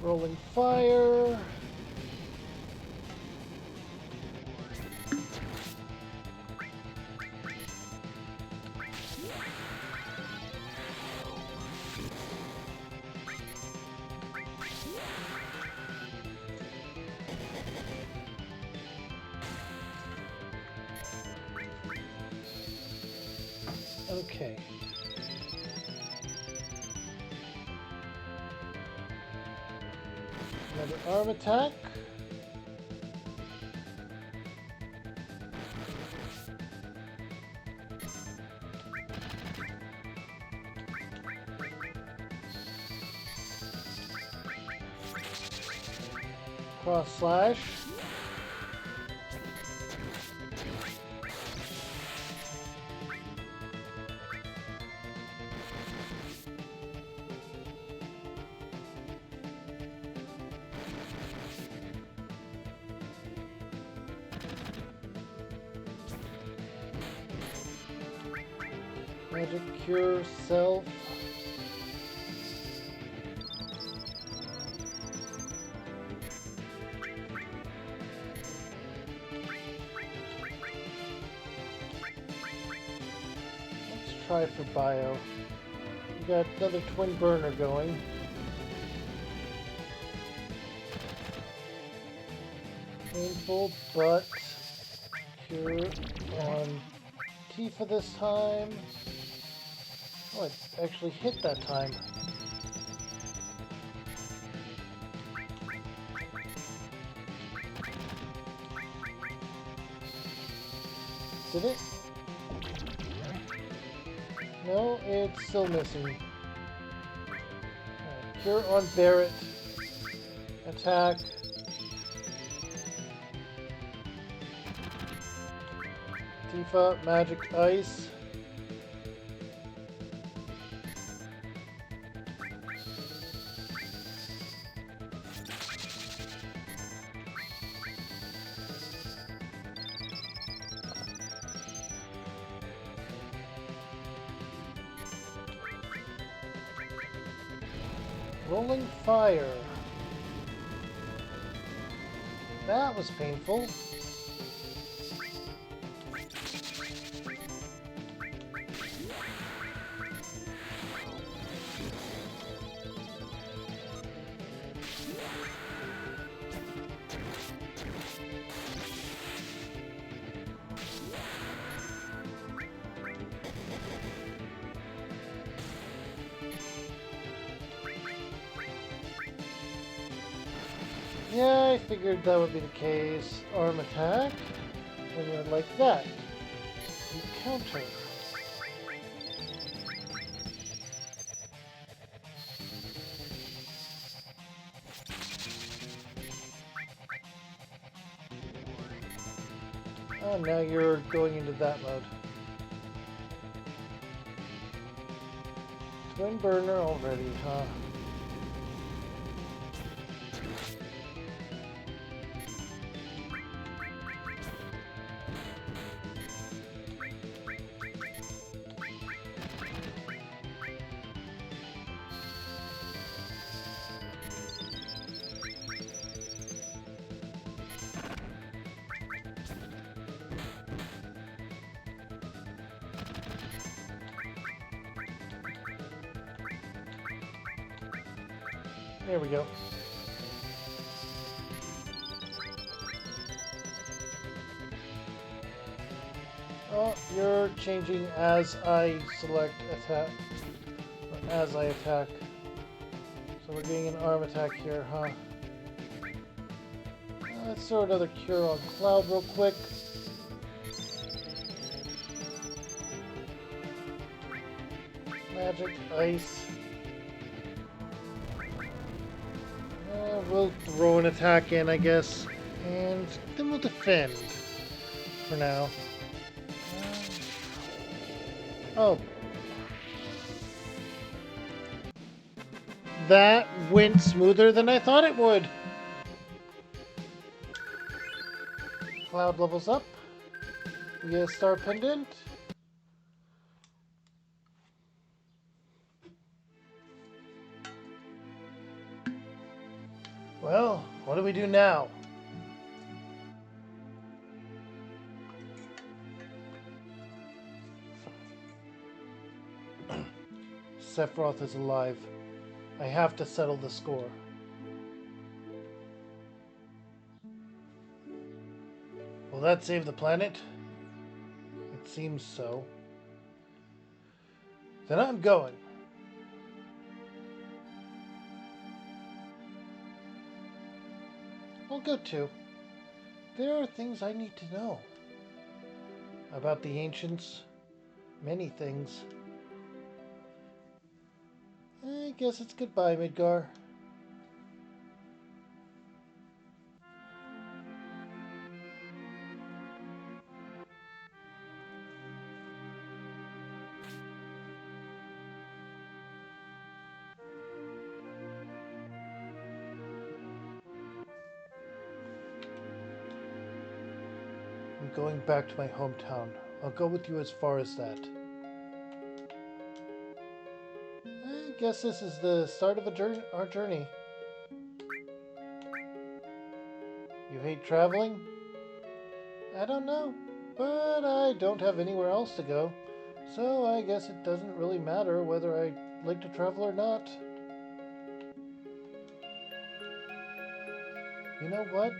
Rolling fire. Okay. Another arm attack. Cross slash. Magic Cure Self. Let's try for Bio. We got another Twin Burner going. Painful, but cure on Tifa this time. Oh, it actually hit that time. Did it? No, it's still missing. Cure on Barrett. Attack. Tifa, Magic Ice. Rolling fire. That was painful. Yeah, I figured that would be the case. Arm attack. When you're like that, you counter. Oh, now you're going into that mode. Twin burner already, huh? There we go. Oh, you're changing as I select attack, or as I attack. So we're getting an arm attack here, huh? Let's throw another cure on Cloud real quick. Magic Ice. We'll throw an attack in, I guess, and then we'll defend for now. Oh. That went smoother than I thought it would. Cloud levels up. We get a star pendant. Well, what do we do now? Sephiroth is alive. I have to settle the score. Will that save the planet? It seems so. Then I'm going. I'll go too. There are things I need to know. About the ancients. Many things. I guess it's goodbye, Midgar. I'm going back to my hometown. I'll go with you as far as that. I guess this is the start of our journey. You hate traveling? I don't know, but I don't have anywhere else to go, so I guess it doesn't really matter whether I like to travel or not. You know what?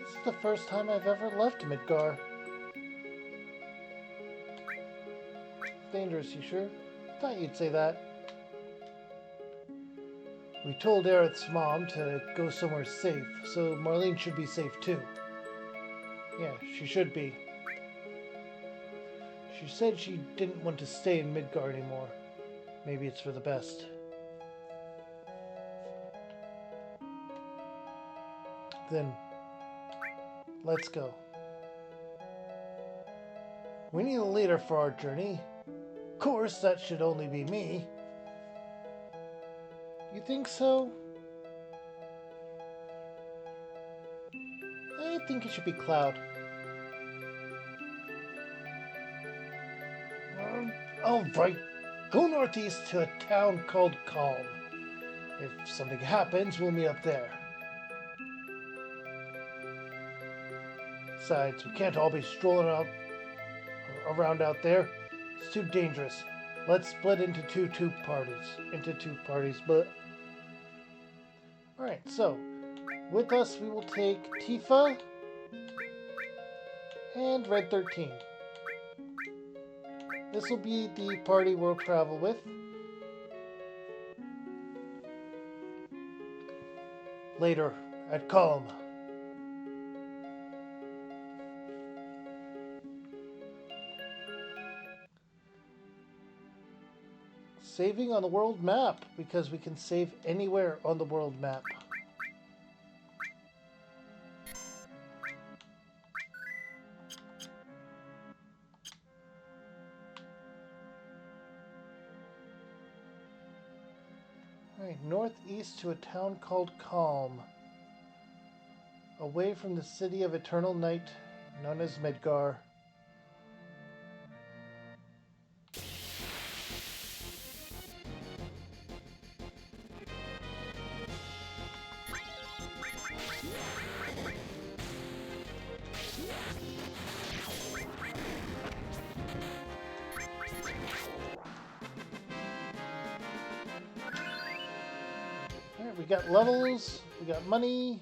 This is the first time I've ever left Midgar. It's dangerous, you sure? Thought you'd say that. We told Aerith's mom to go somewhere safe, so Marlene should be safe too. Yeah, she should be. She said she didn't want to stay in Midgar anymore. Maybe it's for the best. Then, let's go. We need a leader for our journey. Of course, that should only be me. You think so? I think it should be Cloud. Alright, go northeast to a town called Calm. If something happens, we'll meet up there. Besides, we can't all be strolling around out there. It's too dangerous. Let's split into two parties, but... Alright, so, with us we will take Tifa and Red 13. This will be the party we'll travel with. Later, at Calm. Saving on the world map, because we can save anywhere on the world map. Alright, northeast to a town called Calm. Away from the city of eternal night, known as Midgar. Alright, we got levels, we got money.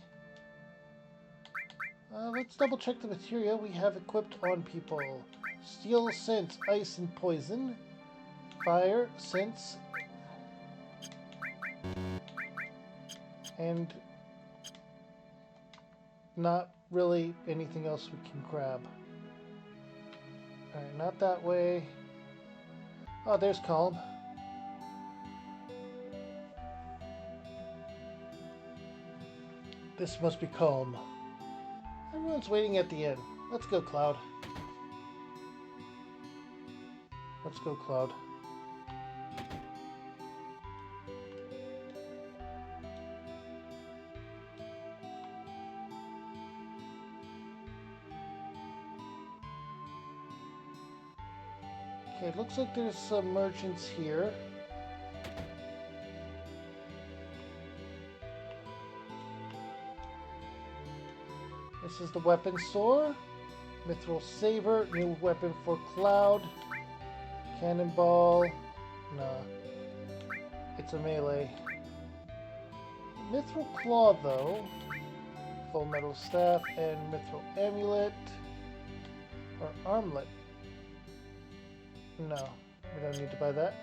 Let's double check the material we have equipped on people. Steel, sense, ice, and poison. Fire, sense. And not really anything else we can grab. Alright, not that way. Oh, there's Calm. This must be Calm. Everyone's waiting at the inn. Let's go, Cloud. Let's go, Cloud. Okay, it looks like there's some merchants here. This is the weapon store. Mithril Saber, new weapon for Cloud. Cannonball. Nah. It's a melee. Mithril Claw, though. Full Metal Staff and Mithril Amulet. Or Armlet. No, we don't need to buy that.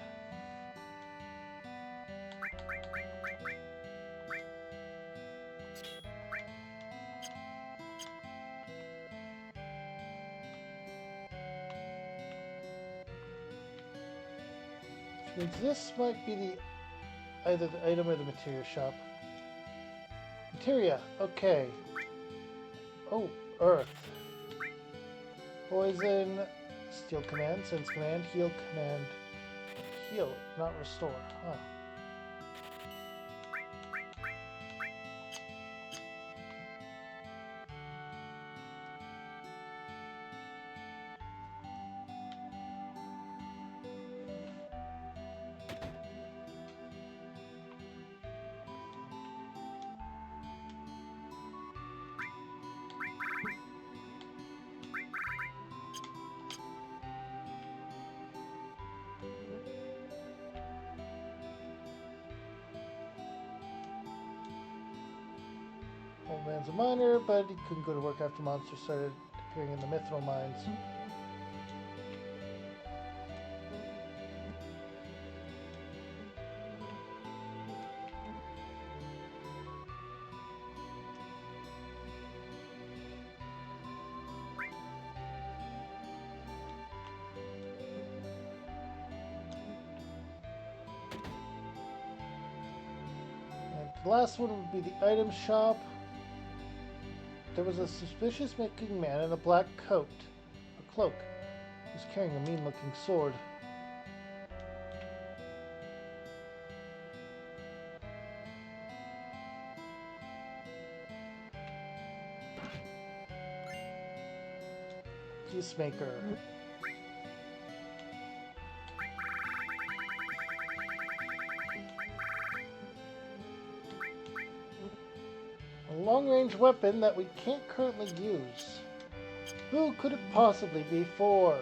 Which means this might be the either the item or the materia shop. Materia, okay. Oh, Earth. Poison, Steal Command, Sense Command, Heal Command. Heal, not Restore. Huh. Old man's a miner, but he couldn't go to work after monsters started appearing in the mithril mines. And the last one would be the item shop. There was a suspicious looking man in a black coat, a cloak. He was carrying a mean looking sword. Peacemaker. A long-range weapon that we can't currently use. Who could it possibly be for?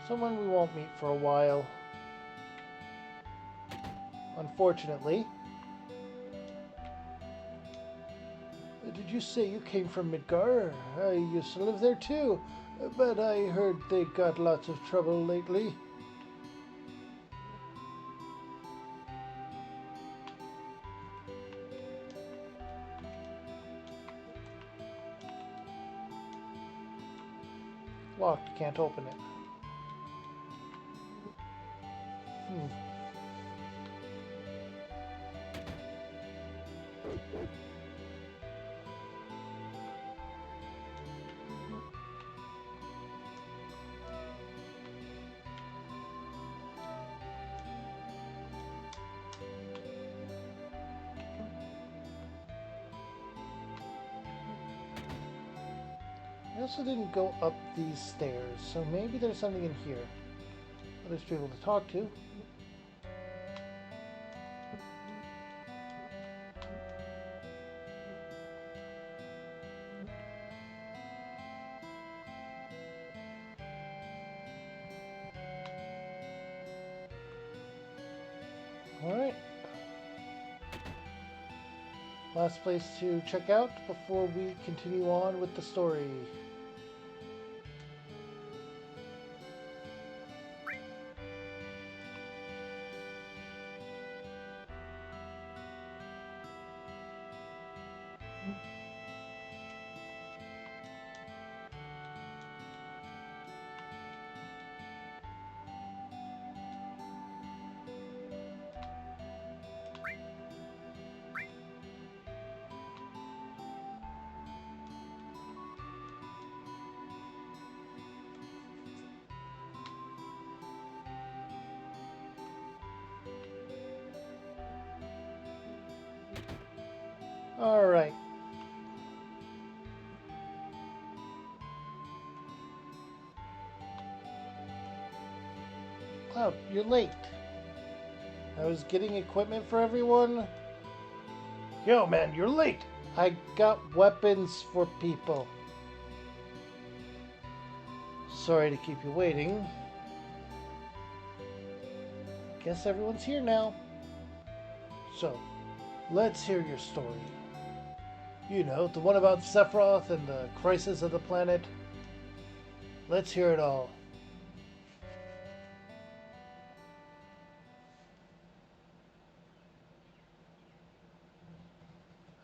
Someone we won't meet for a while. Unfortunately. Did you say you came from Midgar? I used to live there too, but I heard they got lots of trouble lately. Locked, can't open it. I also didn't go up these stairs, so maybe there's something in here. Well, there's people to talk to. Alright. Last place to check out before we continue on with the story. Alright. Cloud, you're late. I was getting equipment for everyone. Yo, man, you're late. I got weapons for people. Sorry to keep you waiting. Guess everyone's here now. So, let's hear your story. You know, the one about Sephiroth and the crisis of the planet. Let's hear it all.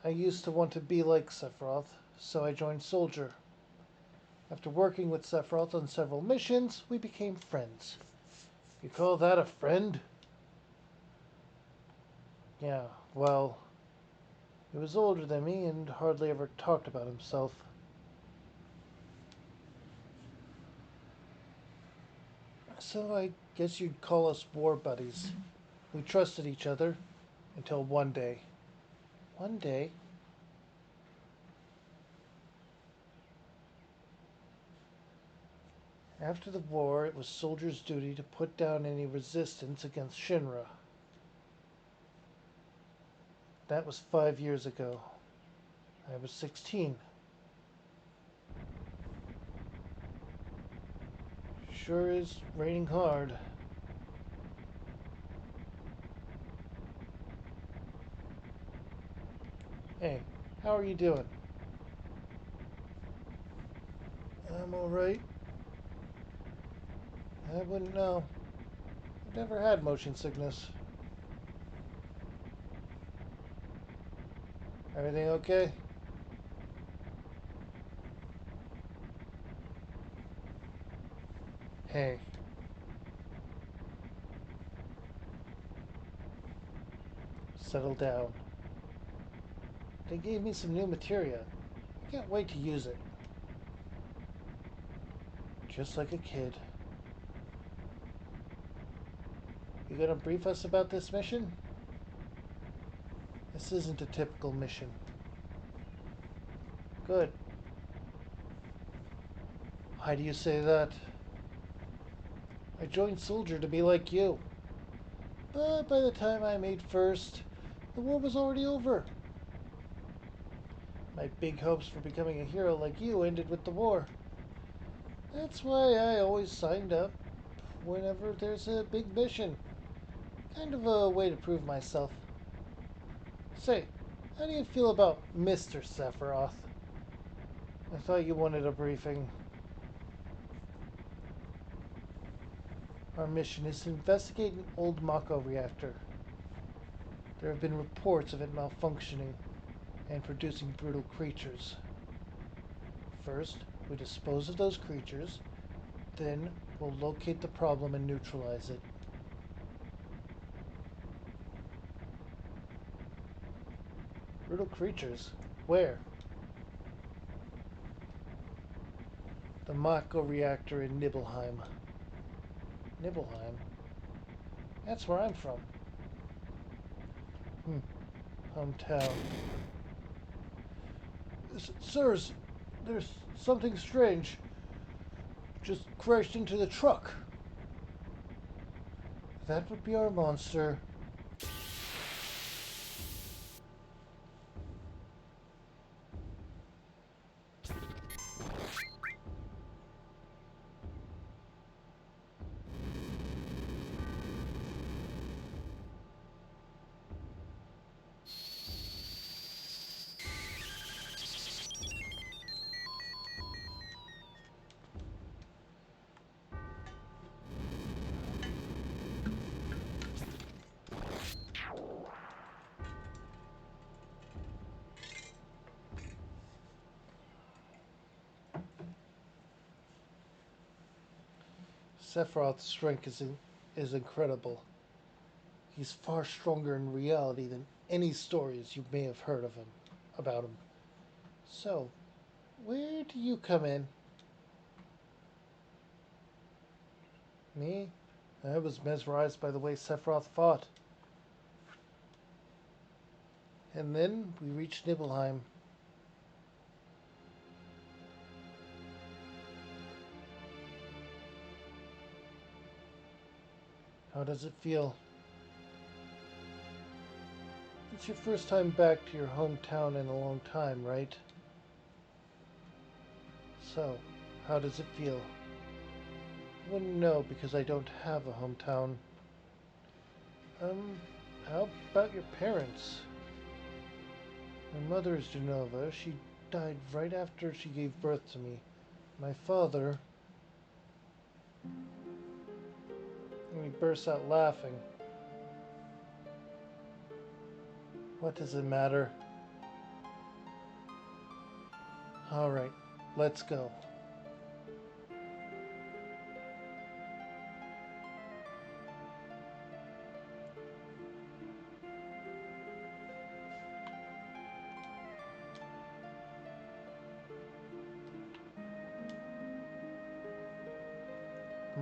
I used to want to be like Sephiroth, so I joined Soldier. After working with Sephiroth on several missions, we became friends. You call that a friend? Yeah, well, he was older than me and hardly ever talked about himself. So I guess you'd call us war buddies. We trusted each other until one day. One day, after the war, it was Soldier's duty to put down any resistance against Shinra. That was 5 years ago. I was 16. Sure is raining hard. Hey, how are you doing? I'm alright. I wouldn't know. I've never had motion sickness. Everything okay? Hey, settle down. They gave me some new materia. I can't wait to use it. Just like a kid. You gonna brief us about this mission? This isn't a typical mission. Good. Why do you say that? I joined Soldier to be like you. But by the time I made first, the war was already over. My big hopes for becoming a hero like you ended with the war. That's why I always signed up whenever there's a big mission. Kind of a way to prove myself. Say, how do you feel about Mr. Sephiroth? I thought you wanted a briefing. Our mission is to investigate an old Mako reactor. There have been reports of it malfunctioning and producing brutal creatures. First, we dispose of those creatures, then we'll locate the problem and neutralize it. Brutal creatures? Where? The Mako reactor in Nibelheim. Nibelheim? That's where I'm from. Hometown. Sirs, there's something strange. Just crashed into the truck. That would be our monster. Sephiroth's strength is incredible. He's far stronger in reality than any stories you may have heard of him about him. So, where do you come in? Me? I was mesmerized by the way Sephiroth fought. And then we reached Nibelheim. How does it feel? It's your first time back to your hometown in a long time, right? So, how does it feel? Wouldn't know because I don't have a hometown. How about your parents? My mother is Genova. She died right after she gave birth to me. My father... And he bursts out laughing. What does it matter? Alright, let's go.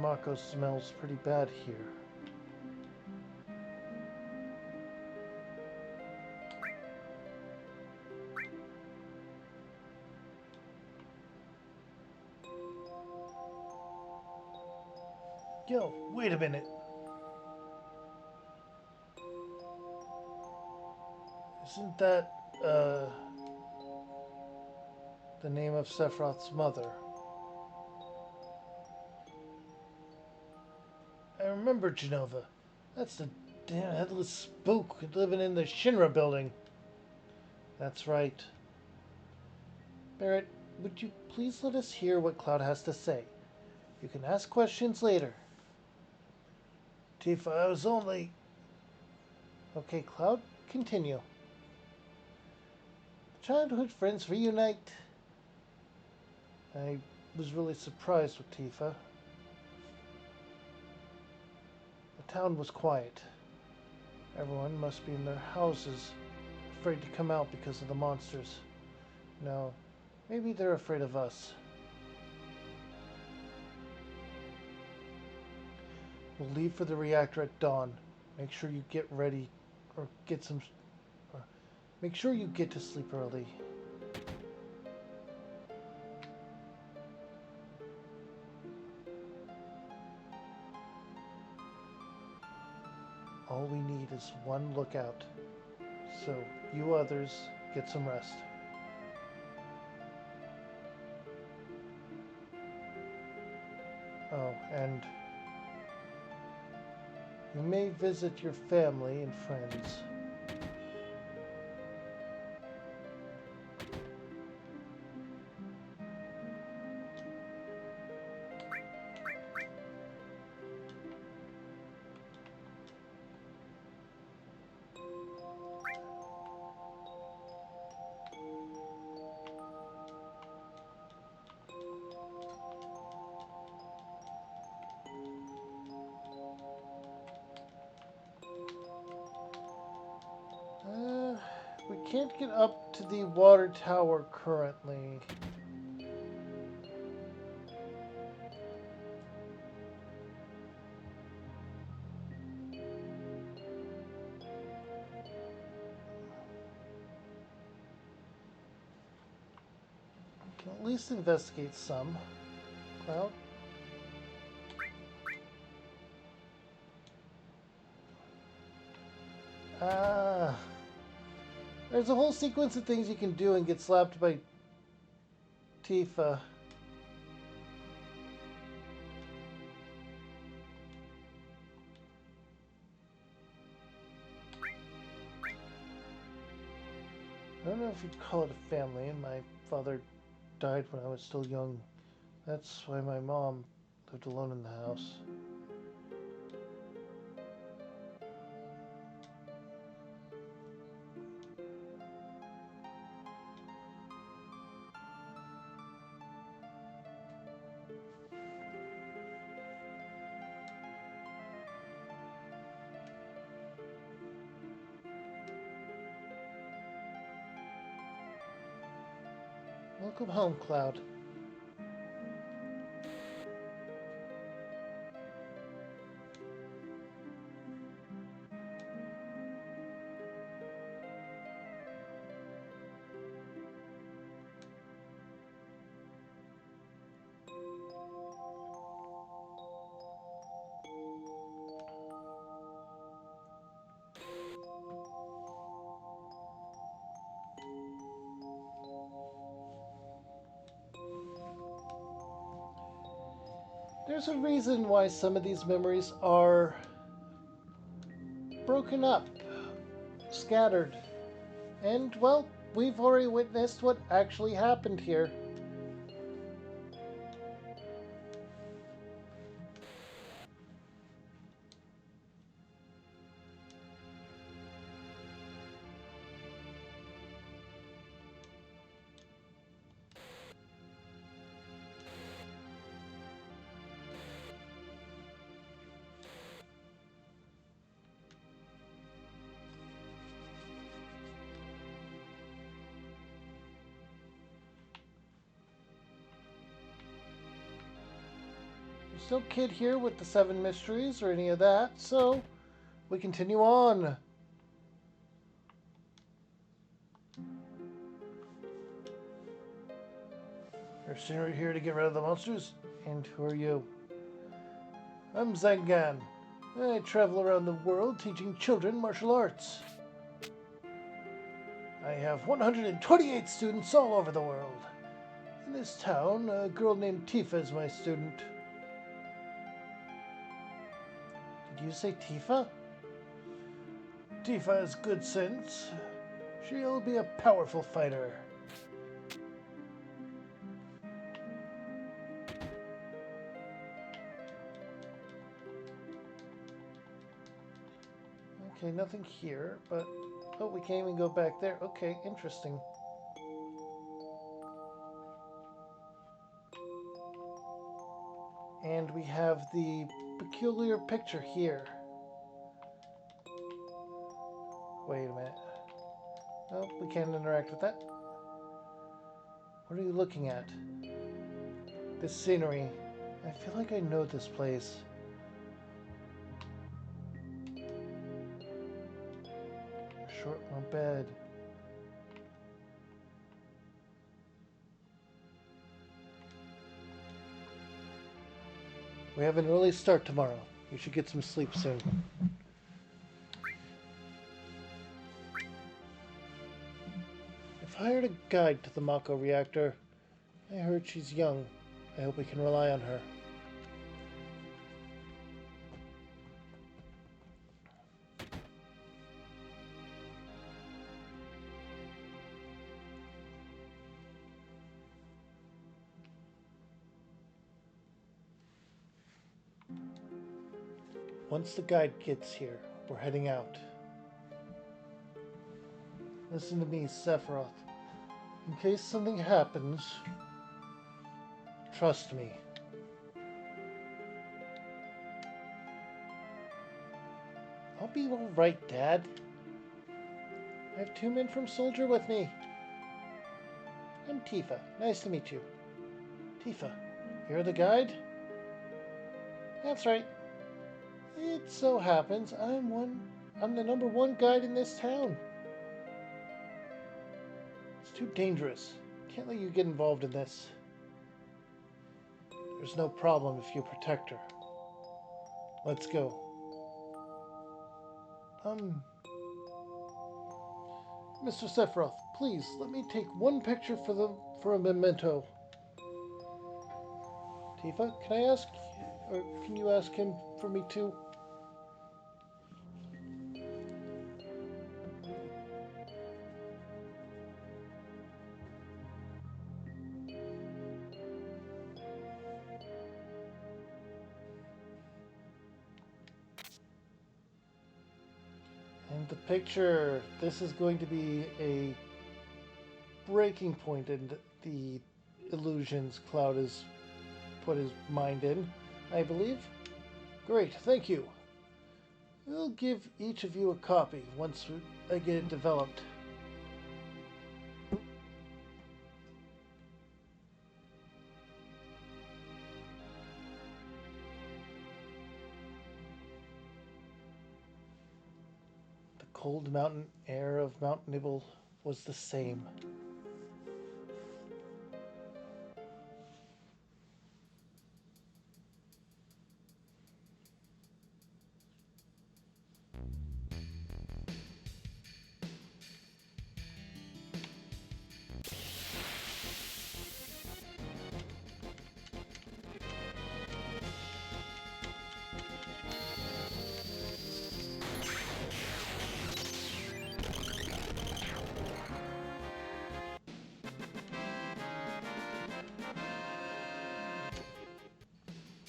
Mako smells pretty bad here. Yo, wait a minute. Isn't that, the name of Sephiroth's mother? I remember Genova. That's the damn headless spook living in the Shinra building. That's right. Barrett, would you please let us hear what Cloud has to say? You can ask questions later. Tifa, I was only... Okay, Cloud, continue. Childhood friends reunite. I was really surprised with Tifa. The town was quiet. Everyone must be in their houses, afraid to come out because of the monsters. No, maybe they're afraid of us. We'll leave for the reactor at dawn. Make sure you get ready, or get some... make sure you get to sleep early. All we need is one lookout. So, you others, get some rest. Oh, and you may visit your family and friends. We can't get up to the water tower currently. We can at least investigate some. Cloud? Ah. There's a whole sequence of things you can do and get slapped by Tifa. I don't know if you'd call it a family, and my father died when I was still young. That's why my mom lived alone in the house. Welcome home, Cloud. There's a reason why some of these memories are broken up, scattered. And, well, we've already witnessed what actually happened here. There's no kid here with the 7 mysteries or any of that, so we continue on. You're Shinra here to get rid of the monsters? And who are you? I'm Zangan. I travel around the world teaching children martial arts. I have 128 students all over the world. In this town, a girl named Tifa is my student. Did you say Tifa? Tifa has good sense. She'll be a powerful fighter. Okay, nothing here, but... Oh, we can't even go back there. Okay, interesting. And we have the peculiar picture here. Wait a minute. Nope, we can't interact with that. What are you looking at? This scenery. I feel like I know this place. A short long bed. We have an early start tomorrow. You should get some sleep soon. I've hired a guide to the Mako reactor. I heard she's young. I hope we can rely on her. Once the guide gets here, we're heading out. Listen to me, Sephiroth. In case something happens, trust me. I'll be all right, Dad. I have 2 men from Soldier with me. I'm Tifa. Nice to meet you. Tifa, you're the guide? That's right. It so happens I'm the #1 guide in this town. It's too dangerous. Can't let you get involved in this. There's no problem if you protect her. Let's go. Mr. Sephiroth, please let me take 1 picture for a memento. Tifa, can I ask, or can you ask him for me too? And the picture, this is going to be a breaking point in the illusions Cloud has put his mind in, I believe. Great, thank you. I'll give each of you a copy once I get it developed. The cold mountain air of Mount Nibble was the same.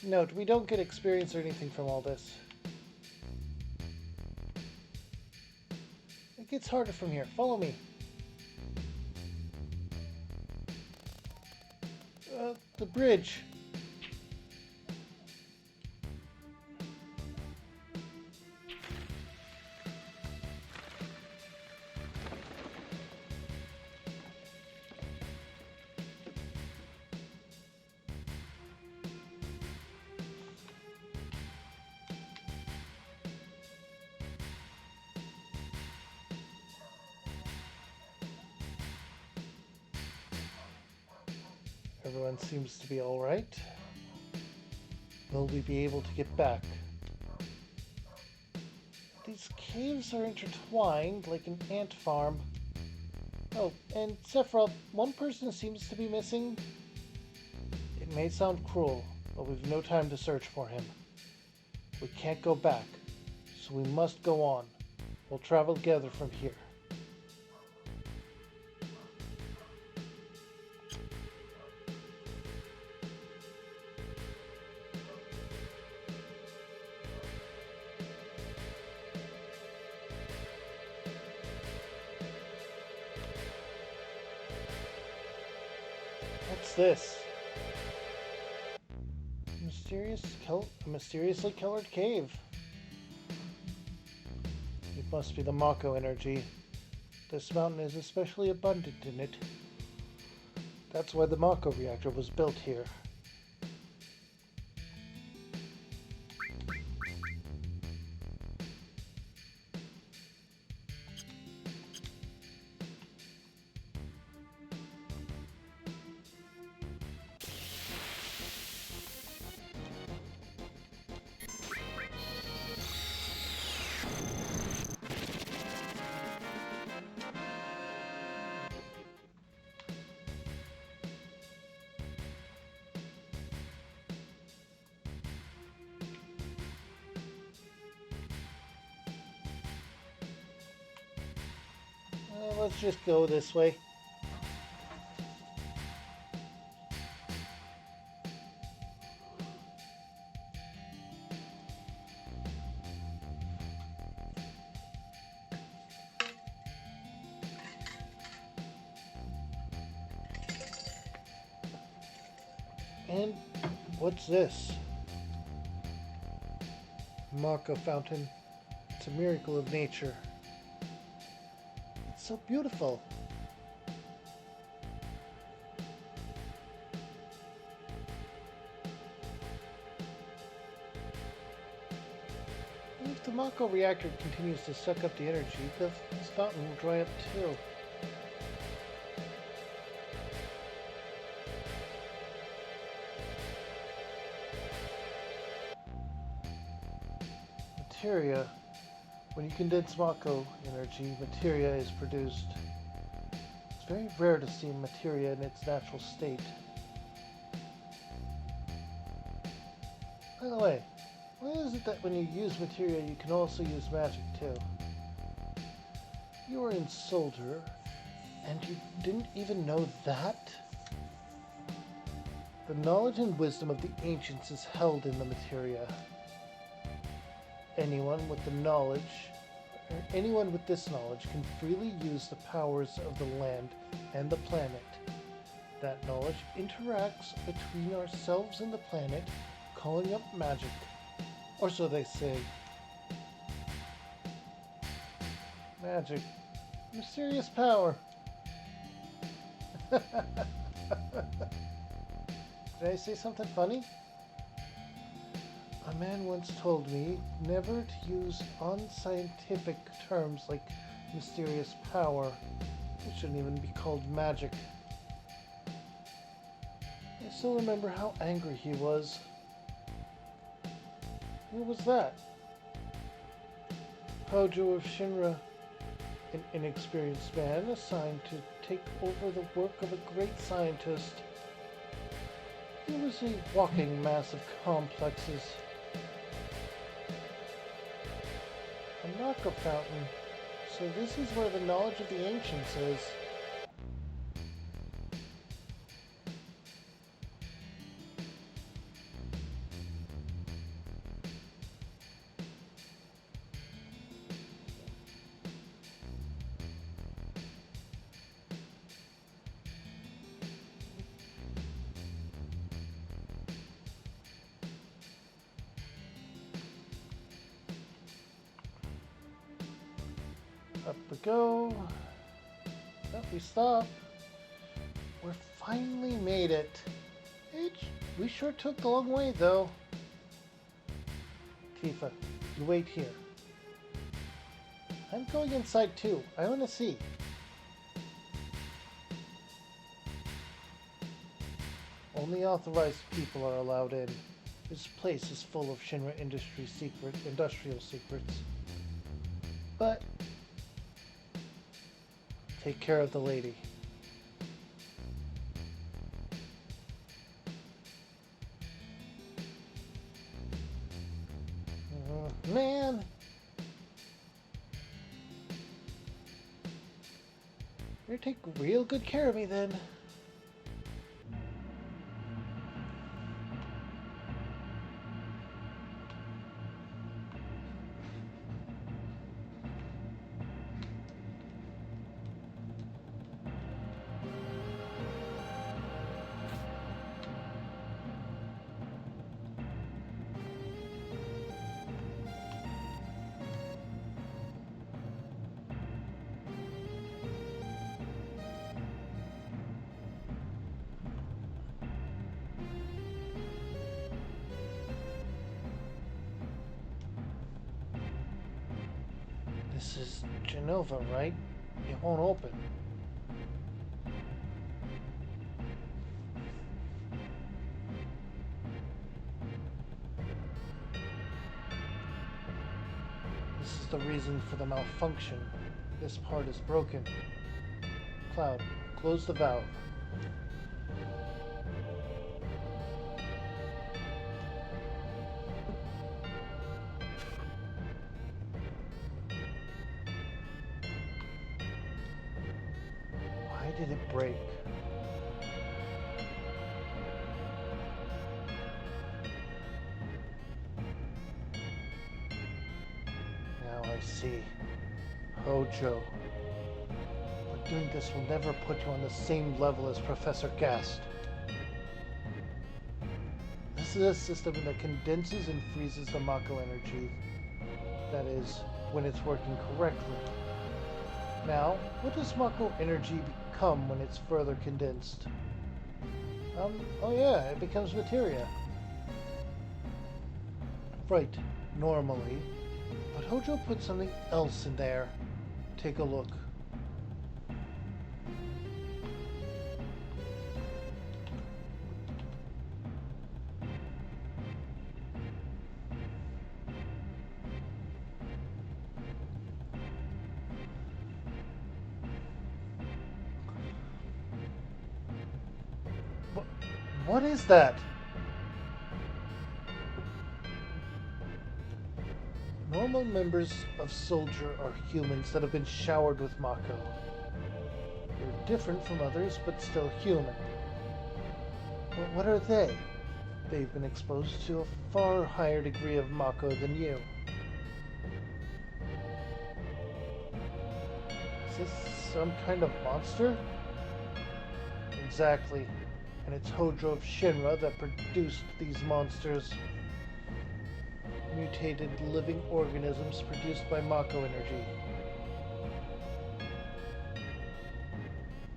Note, we don't get experience or anything from all this. It gets harder from here. Follow me. The bridge. Everyone seems to be alright. Will we be able to get back? These caves are intertwined like an ant farm. Oh, and Sephiroth, one person seems to be missing. It may sound cruel, but we've no time to search for him. We can't go back, so we must go on. We'll travel together from here. What's this? A mysteriously colored cave. It must be the Mako energy. This mountain is especially abundant in it. That's why the Mako reactor was built here. Let's just go this way. And what's this? Mako fountain. It's a miracle of nature. So beautiful. If the Mako reactor continues to suck up the energy, this fountain will dry up too. Materia. When you condense Mako energy, materia is produced. It's very rare to see materia in its natural state. By the way, why is it that when you use materia, you can also use magic too? You were in Soldier, and you didn't even know that? The knowledge and wisdom of the ancients is held in the materia. Anyone with this knowledge can freely use the powers of the land and the planet. That knowledge interacts between ourselves and the planet, calling up magic. Or so they say. Magic. Mysterious power. Did I say something funny? A man once told me never to use unscientific terms like mysterious power. It shouldn't even be called magic. I still remember how angry he was. What was that? Hojo of Shinra, an inexperienced man assigned to take over the work of a great scientist. He was a walking mass of complexes. A Mako fountain. So this is where the knowledge of the ancients is. Up we go. Yep, we stop. We're finally made it. We sure took the long way, though. Tifa, you wait here. I'm going inside, too. I want to see. Only authorized people are allowed in. This place is full of Shinra industrial secrets. But take care of the lady. Man! You're take real good care of me then. This is Genova, right? It won't open. This is the reason for the malfunction. This part is broken. Cloud, close the valve. Why did it break? Now I see. Hojo. But doing this will never put you on the same level as Professor Gast. This is a system that condenses and freezes the Mako energy. That is, when it's working correctly. Now, what does Mako energy become when it's further condensed? Oh yeah, it becomes materia. Right, normally. But Hojo put something else in there. Take a look. What is that? Normal members of Soldier are humans that have been showered with Mako. They're different from others, but still human. But what are they? They've been exposed to a far higher degree of Mako than you. Is this some kind of monster? Exactly. And it's Hojo of Shinra that produced these monsters. Mutated living organisms produced by Mako energy.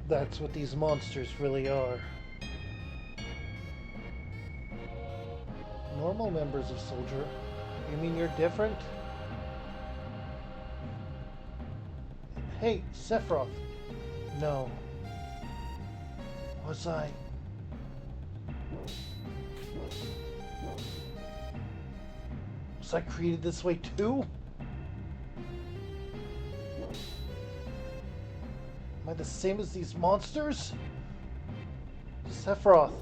That's what these monsters really are. Normal members of Soldier? You mean you're different? Hey, Sephiroth. No. Was I? Was I created this way too? Am I the same as these monsters? Sephiroth.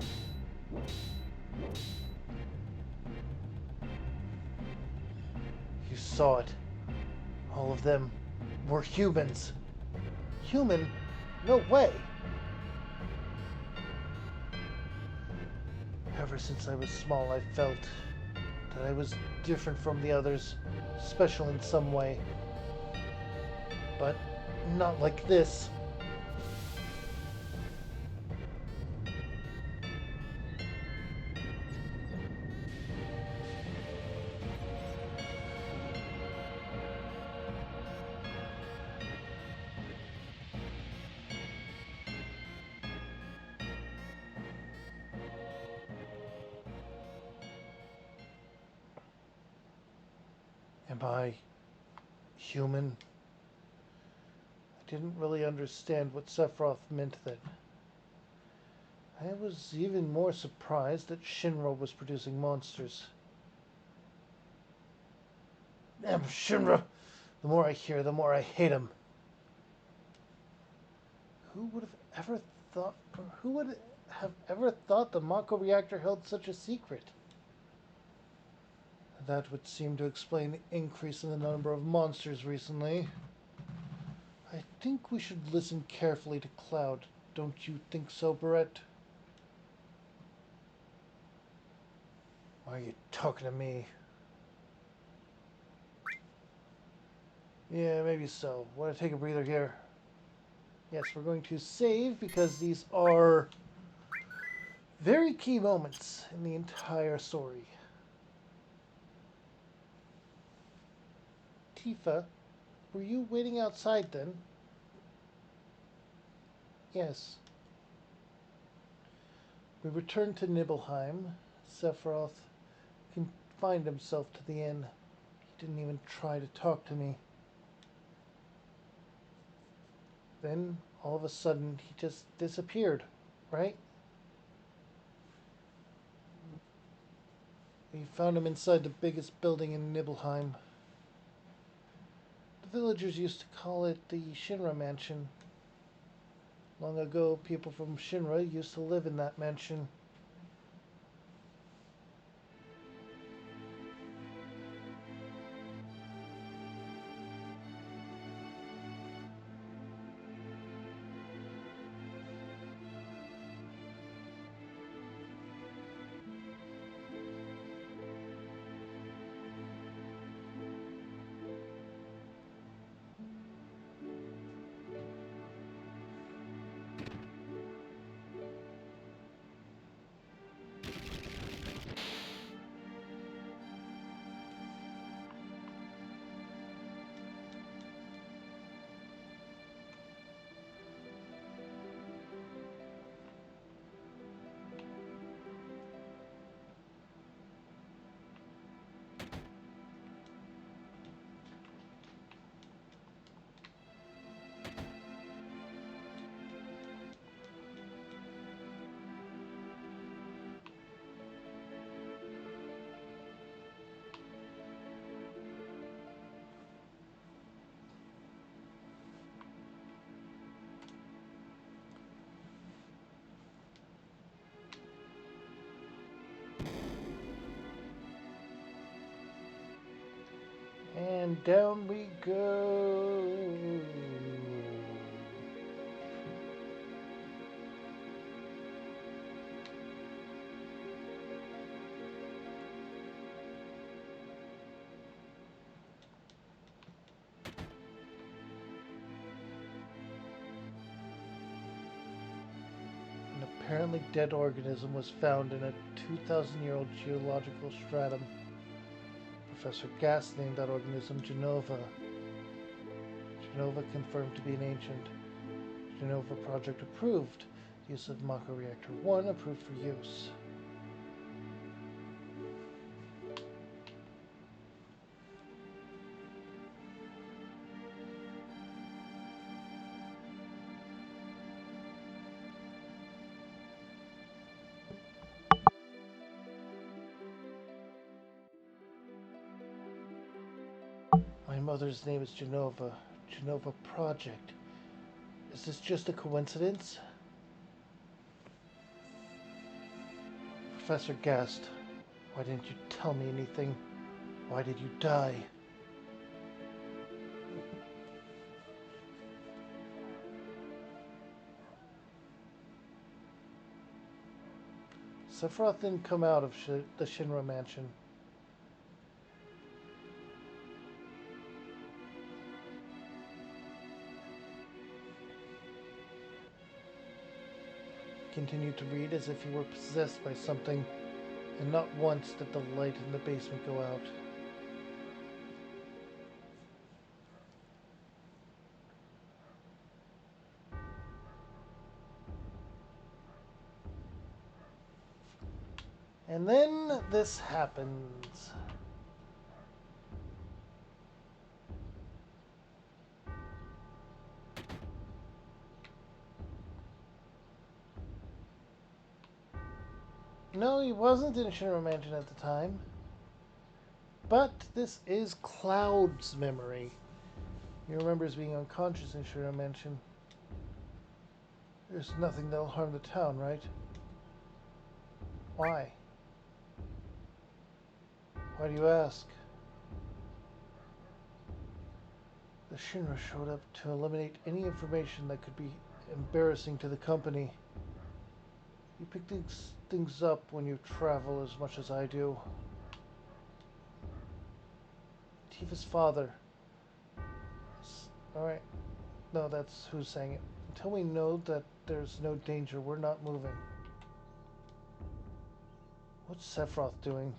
You saw it. All of them were humans. Human? No way. Ever since I was small, I felt that I was different from the others, special in some way. But not like this. Am I human? I didn't really understand what Sephiroth meant then. I was even more surprised that Shinra was producing monsters. Damn Shinra! The more I hear, the more I hate him. Who would have ever thought? Who would have ever thought the Mako reactor held such a secret? That would seem to explain the increase in the number of monsters recently. I think we should listen carefully to Cloud. Don't you think so, Barrett? Why are you talking to me? Yeah, maybe so. Want to take a breather here? Yes, we're going to save because these are very key moments in the entire story. Tifa, were you waiting outside then? Yes. We returned to Nibelheim. Sephiroth confined himself to the inn. He didn't even try to talk to me. Then, all of a sudden, he just disappeared, right? We found him inside the biggest building in Nibelheim. The villagers used to call it the Shinra Mansion. Long ago, people from Shinra used to live in that mansion. And down we go. An apparently dead organism was found in a 2,000-year-old geological stratum. Professor Gass named that organism Genova. Genova confirmed to be an ancient. Genova project approved. Use of Mako Reactor 1 approved for use. My mother's name is Genova. Genova Project. Is this just a coincidence? Professor Gast, why didn't you tell me anything? Why did you die? Sephiroth didn't come out of the Shinra mansion. Continued to read as if he were possessed by something, and not once did the light in the basement go out. And then this happens. No, he wasn't in Shinra Mansion at the time. But this is Cloud's memory. He remembers being unconscious in Shinra Mansion. There's nothing that'll harm the town, right? Why? Why do you ask? The Shinra showed up to eliminate any information that could be embarrassing to the company. You pick these things up when you travel as much as I do. Tifa's father. Alright. No, that's who's saying it. Until we know that there's no danger, we're not moving. What's Sephiroth doing?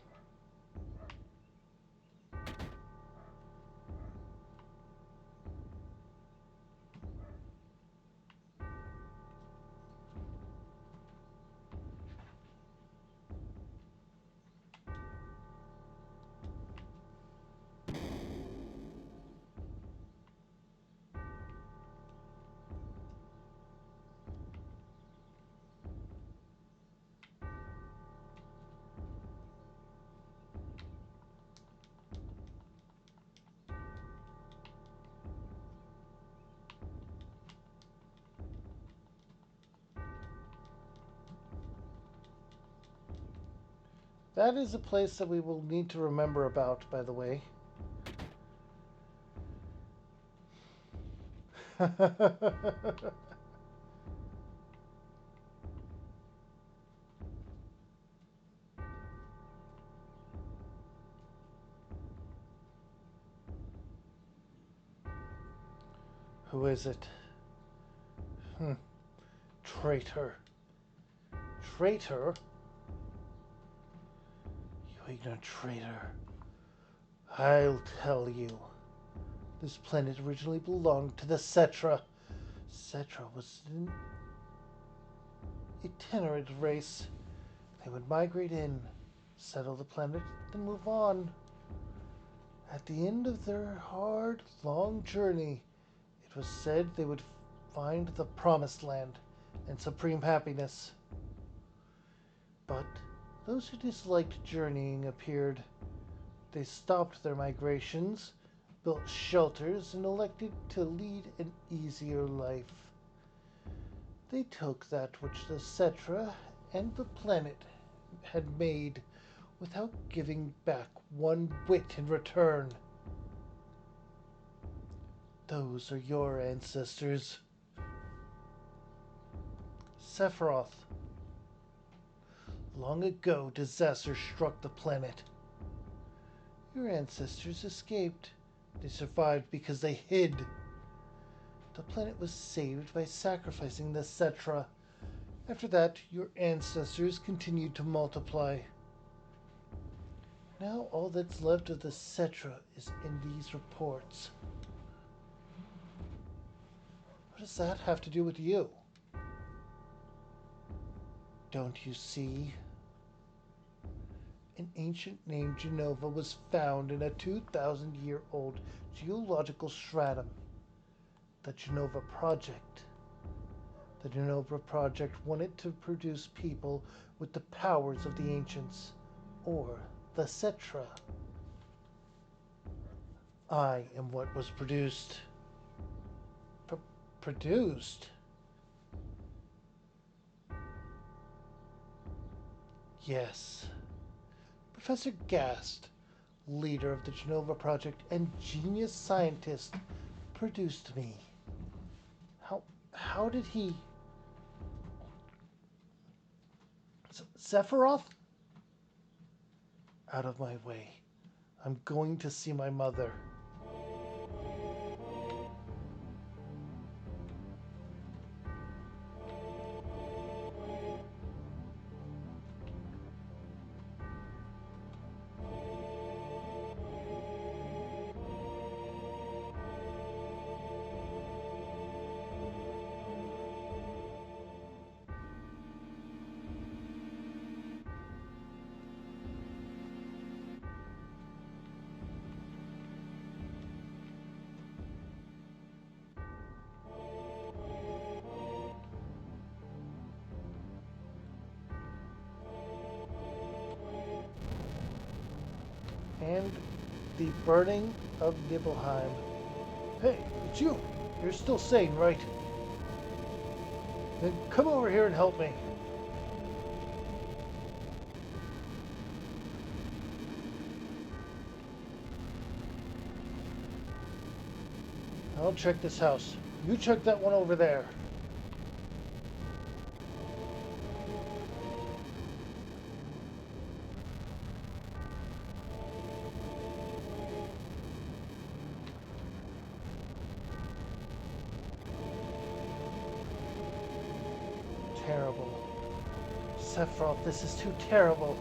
That is a place that we will need to remember about, by the way. Who is it? Traitor. Traitor? You ignorant traitor. I'll tell you. This planet originally belonged to the Cetra. Cetra was an itinerant race. They would migrate in, settle the planet, then move on. At the end of their hard, long journey, it was said they would find the promised land and supreme happiness. But those who disliked journeying appeared. They stopped their migrations, built shelters, and elected to lead an easier life. They took that which the Cetra and the planet had made without giving back one whit in return. Those are your ancestors. Sephiroth. Long ago, disaster struck the planet. Your ancestors escaped. They survived because they hid. The planet was saved by sacrificing the Cetra. After that, your ancestors continued to multiply. Now all that's left of the Cetra is in these reports. What does that have to do with you? Don't you see? An ancient name Genova was found in a 2,000-year-old geological stratum. The Genova Project. The Genova Project wanted to produce people with the powers of the ancients, or the Cetra. I am what was produced. Produced? Yes. Professor Gast, leader of the Genova Project and genius scientist, produced me. How did he... Sephiroth? Out of my way. I'm going to see my mother. And the burning of Nibelheim. Hey, it's you. You're still sane, right? Then come over here and help me. I'll check this house. You check that one over there. Terrible. Sephiroth, this is too terrible.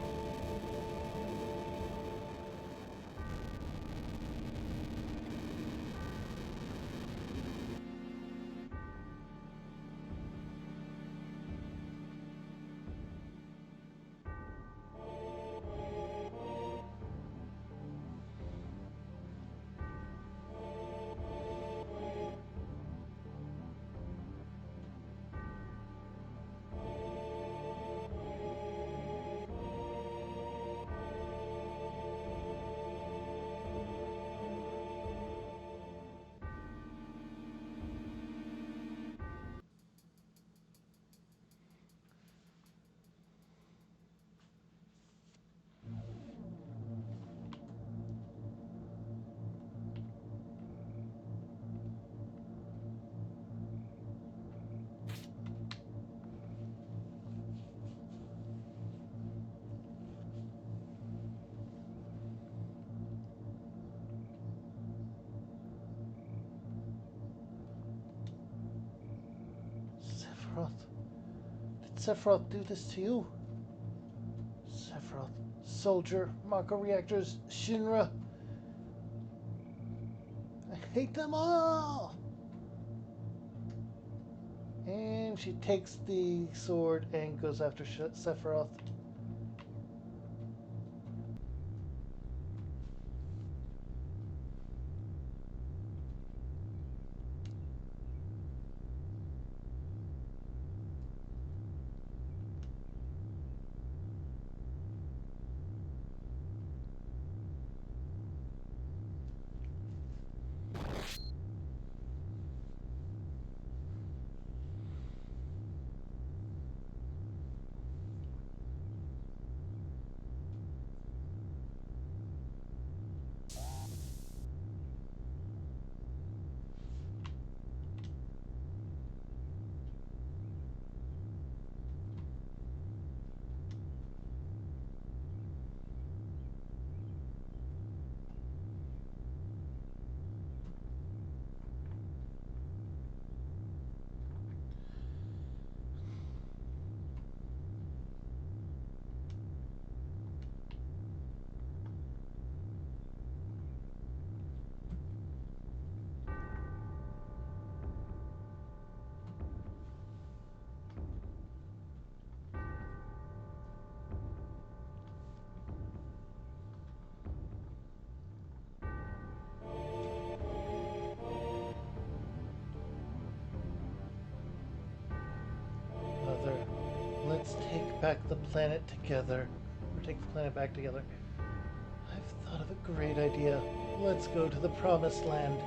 Sephiroth? Did Sephiroth do this to you? Sephiroth, Soldier, Mako Reactors, Shinra. I hate them all! And she takes the sword and goes after Sephiroth. Mother, let's take back the planet together. Or take the planet back together. I've thought of a great idea. Let's go to the Promised Land.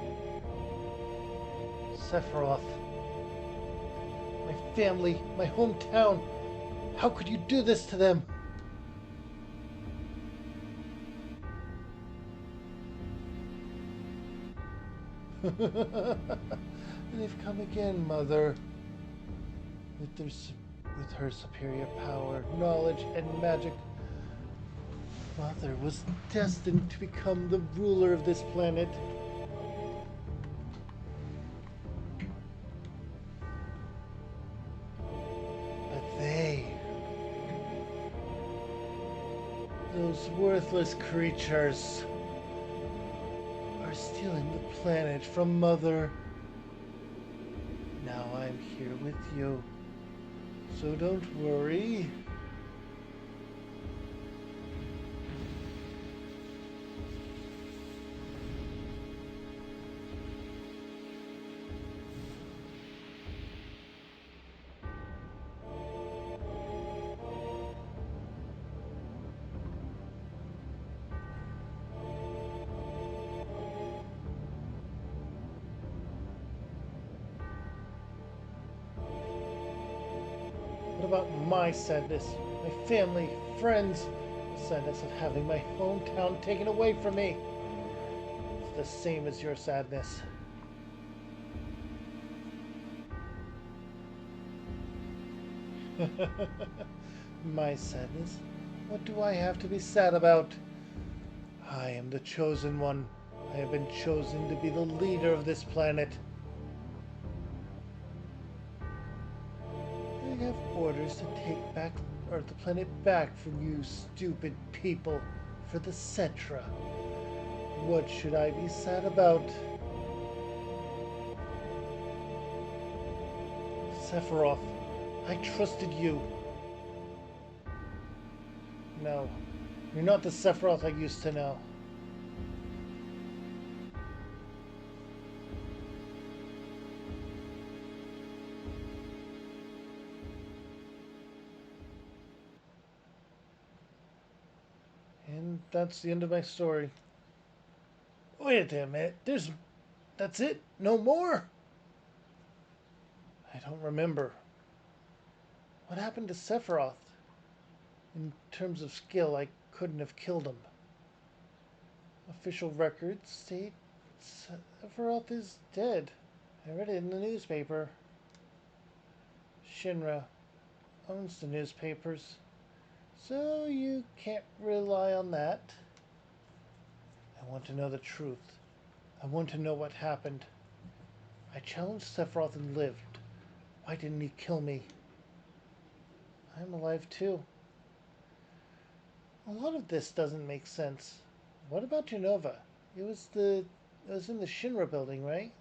Sephiroth. My family, my hometown. How could you do this to them? They've come again, Mother. With her superior power, knowledge, and magic, Mother was destined to become the ruler of this planet. But those worthless creatures, are stealing the planet from Mother. Now I'm here with you. So don't worry. about my sadness? My family, friends, the sadness of having my hometown taken away from me. It's the same as your sadness. My sadness? What do I have to be sad about? I am the chosen one. I have been chosen to be the leader of this planet. I have orders to take back the planet back from you stupid people for the Cetra. What should I be sad about? Sephiroth, I trusted you. No, you're not the Sephiroth I used to know. And that's the end of my story. Wait a minute, that's it? No more? I don't remember. What happened to Sephiroth? In terms of skill, I couldn't have killed him. Official records state Sephiroth is dead. I read it in the newspaper. Shinra owns the newspapers, so you can't rely on that. I want to know the truth. I want to know what happened. I challenged Sephiroth and lived. Why didn't he kill me? I'm alive too. A lot of this doesn't make sense. What about Genova? It was in the Shinra building, right?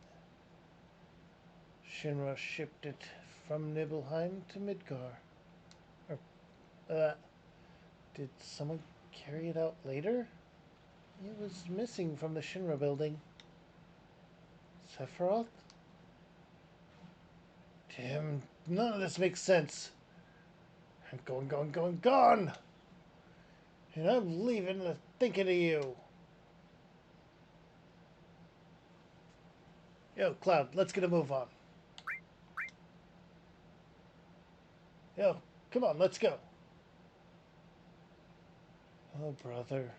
Shinra shipped it from Nibelheim to Midgar. Or, did someone carry it out later? It was missing from the Shinra building. Sephiroth? Damn, none of this makes sense. I'm gone! And I'm leaving thinking of you. Yo, Cloud, let's get a move on. Yo, come on, let's go. Oh, brother.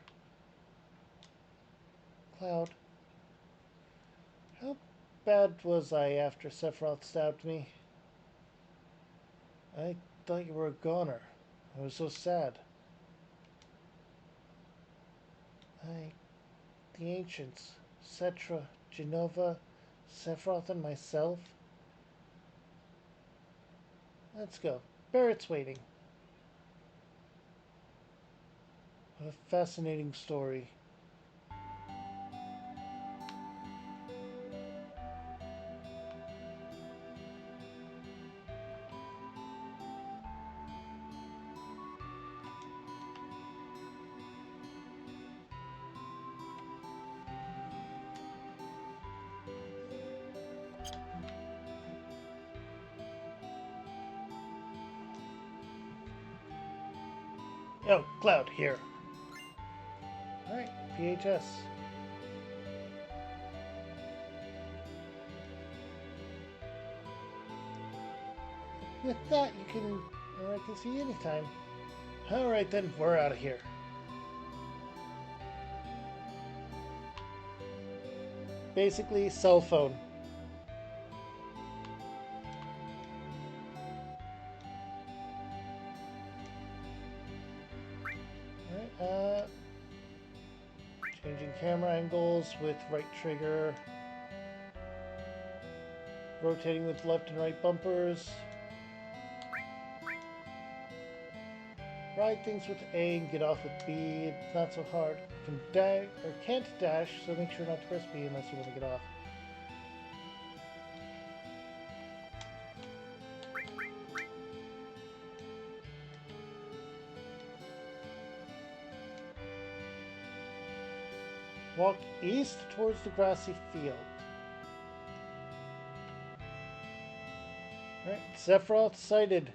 Cloud. How bad was I after Sephiroth stabbed me? I thought you were a goner. I was so sad. The ancients, Cetra, Genova, Sephiroth, and myself. Let's go. Barrett's waiting. What a fascinating story. Oh, Cloud, here. Alright, PHS. With that, I can see you anytime. Alright then, we're out of here. Basically, cell phone. Alright, changing camera angles with right trigger. Rotating with left and right bumpers. Ride things with A and get off with B. It's not so hard. Can dash or can't dash, so make sure not to press B unless you want to get off. Walk east towards the grassy field. Alright, Sephiroth sighted.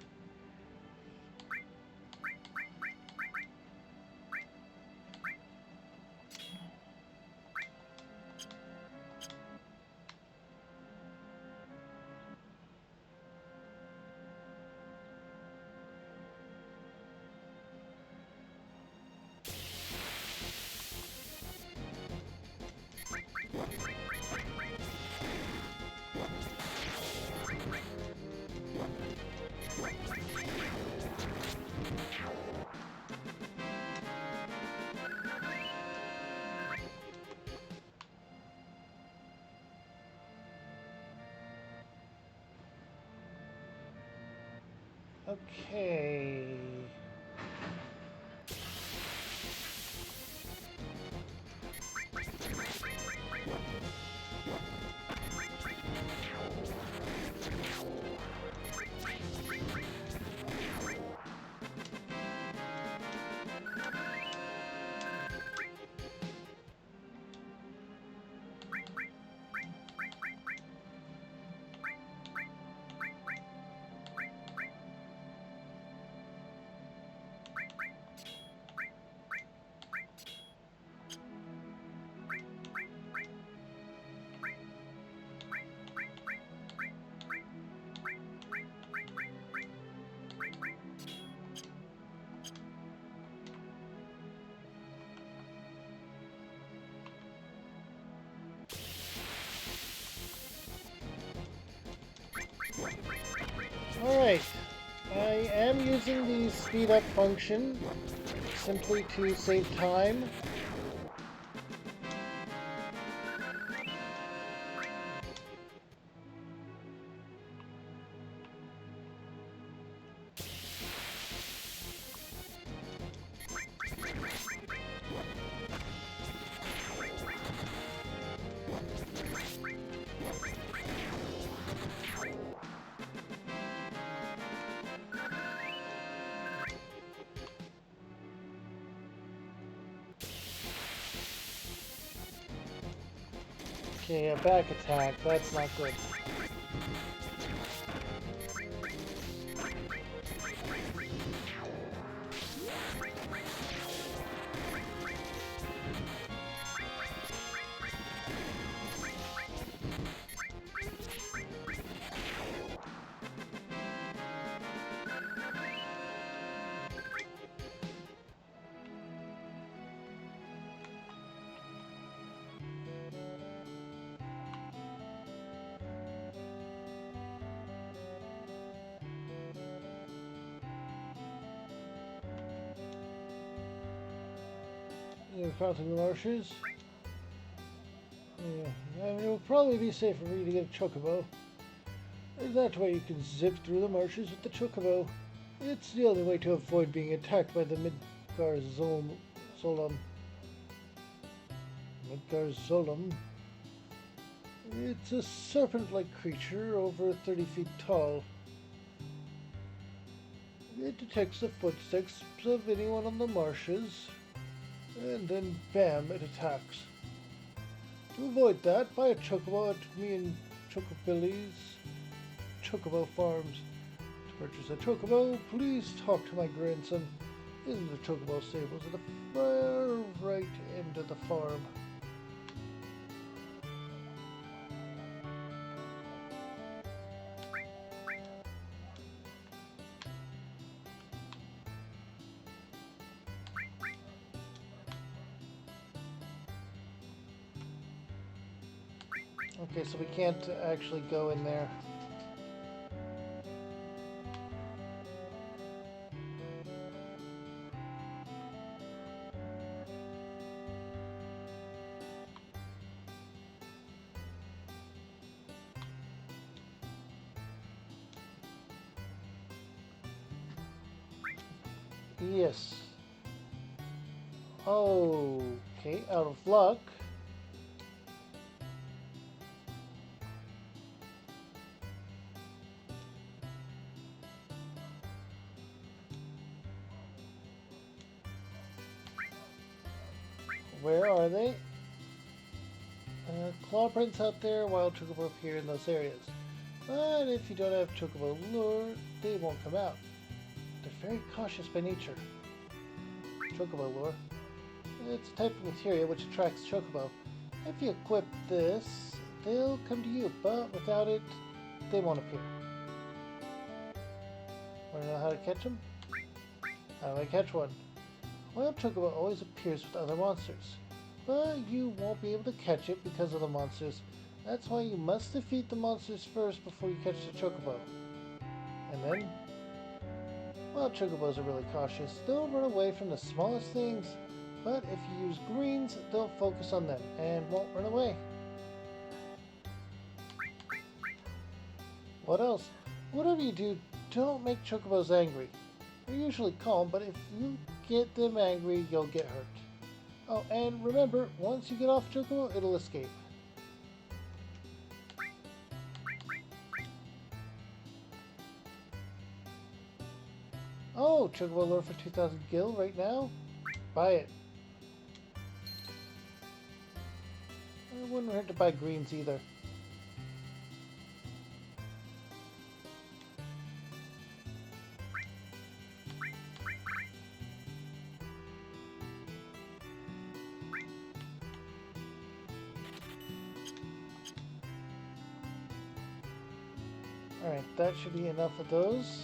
Okay. Alright, I am using the speed up function simply to save time. Okay, a back attack, that's not good. You're crossing the marshes. Yeah, it will probably be safer for you to get a chocobo. That way you can zip through the marshes with the chocobo. It's the only way to avoid being attacked by the Midgar Zolom. Midgar Zolom. It's a serpent-like creature over 30 feet tall. It detects the footsteps of anyone on the marshes, and then bam, it attacks. To avoid that, buy a chocobo at me and Chocobilly's Chocobo Farms. To purchase a chocobo, please talk to my grandson in the chocobo stables at the far right end of the farm. Okay, so we can't actually go in there. Yes. Okay, out of luck. Where are they? Claw prints out there, wild chocobo appear in those areas. But if you don't have chocobo lure, they won't come out. They're very cautious by nature. Chocobo lure. It's a type of materia which attracts chocobo. If you equip this, they'll come to you, but without it, they won't appear. Want to know how to catch them? How do I catch one? Wild chocobo always appears with other monsters, but you won't be able to catch it because of the monsters. That's why you must defeat the monsters first before you catch the chocobo. And then, wild chocobos are really cautious. They'll run away from the smallest things, but if you use greens, they'll focus on them and won't run away. What else? Whatever you do, don't make chocobos angry. They're usually calm, but if you get them angry, you'll get hurt. Oh, and remember, once you get off chocobo, it'll escape. Oh, chocobo lure for 2,000 gil right now? Buy it. It wouldn't hurt to buy greens either. Alright, that should be enough of those.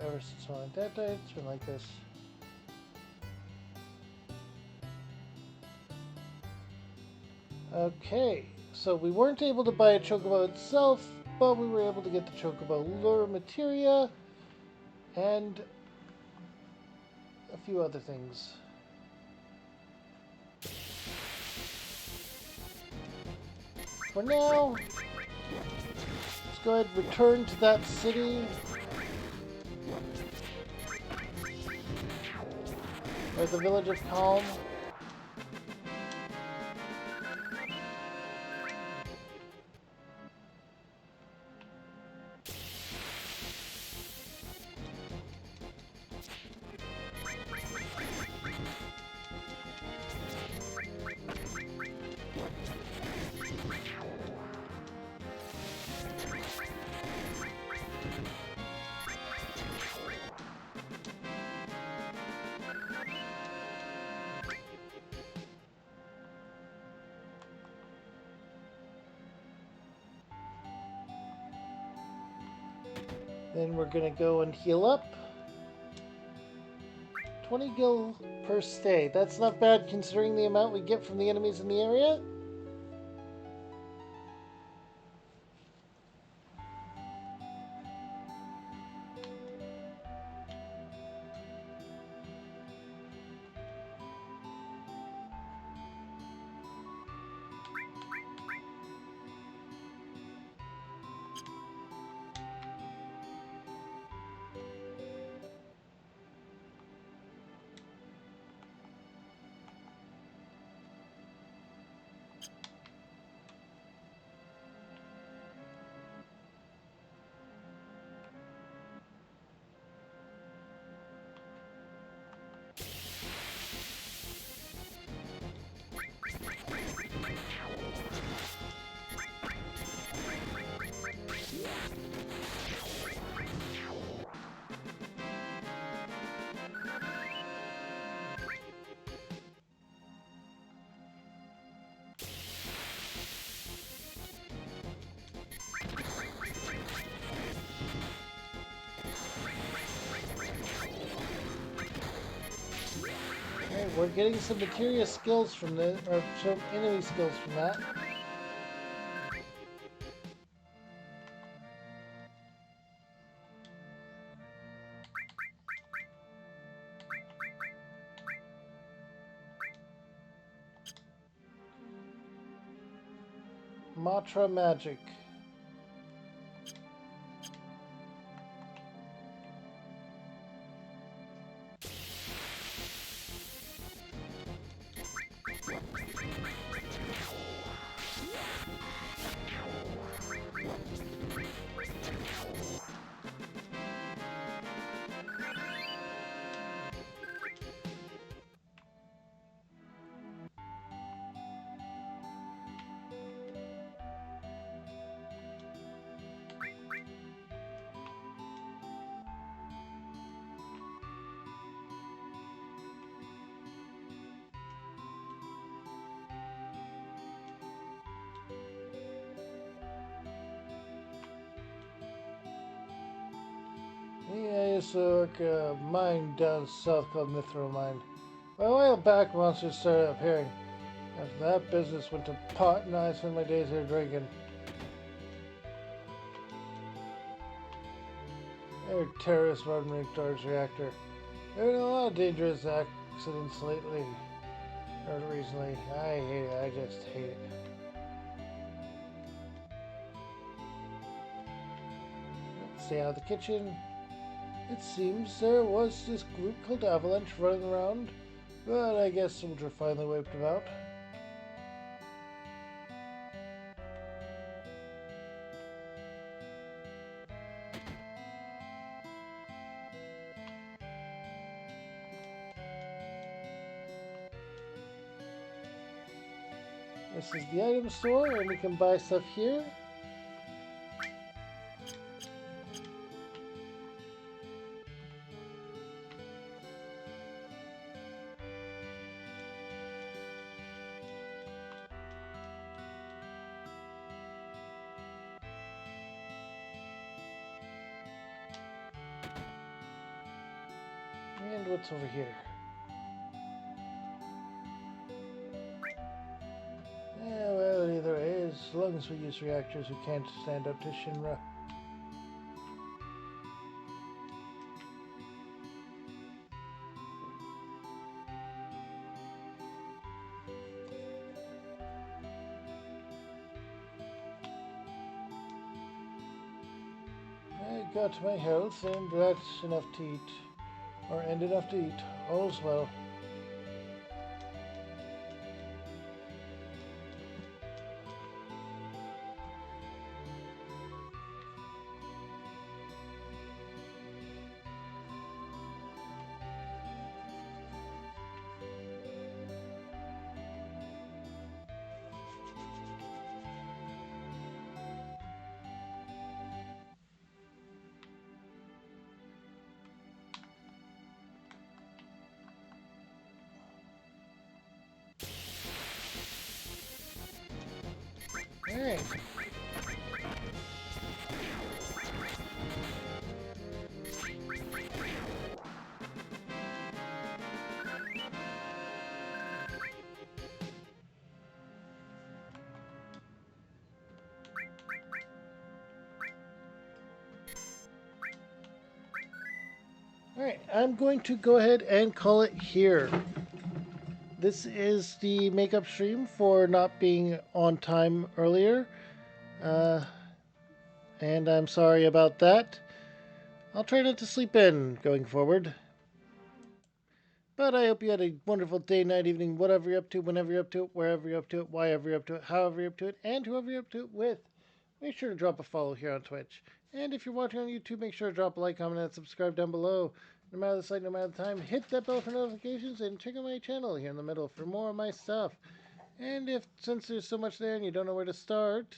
Ever since my dad died, it's been like this. Okay, so we weren't able to buy a chocobo itself, but we were able to get the chocobo lure materia and a few other things. For now, let's go ahead and return to that city. Or the village of Calm. Then we're gonna go and heal up. 20 gil per stay. That's not bad considering the amount we get from the enemies in the area. Okay, we're getting some materia skills from this, or some enemy skills from that. Matra magic. Yeah, I used to work a mine down south called Mithril Mine. Well, a while back, monsters started appearing. After that business went to pot, and I spent my days here drinking. They're terrorists running Dar's reactor. There have been a lot of dangerous accidents lately. Or recently. I hate it. I just hate it. stay out of the kitchen. It seems there was this group called Avalanche running around, but I guess Soldier finally wiped them out. This is the item store, and we can buy stuff here. And what's over here? Yeah, well, either way, as long as we use reactors, we can't stand up to Shinra. I got my health, and that's enough to eat. And enough to eat. All's well. Alright. Alright, I'm going to go ahead and call it here. This is the makeup stream for not being on time earlier. And I'm sorry about that. I'll try not to sleep in going forward. But I hope you had a wonderful day, night, evening, whatever you're up to, whenever you're up to it, wherever you're up to it, whyever you're up to it, however you're up to it, and whoever you're up to it with. Make sure to drop a follow here on Twitch. And if you're watching on YouTube, make sure to drop a like, comment, and subscribe down below. No matter the site, no matter the time, hit that bell for notifications and check out my channel here in the middle for more of my stuff. And since there's so much there and you don't know where to start,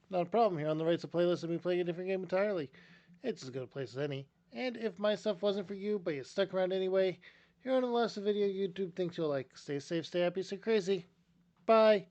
not a problem. Here on the right's a playlist of me playing a different game entirely. It's as good a place as any. And if my stuff wasn't for you, but you stuck around anyway, here on the last video YouTube thinks you'll like. Stay safe, stay happy, stay crazy. Bye.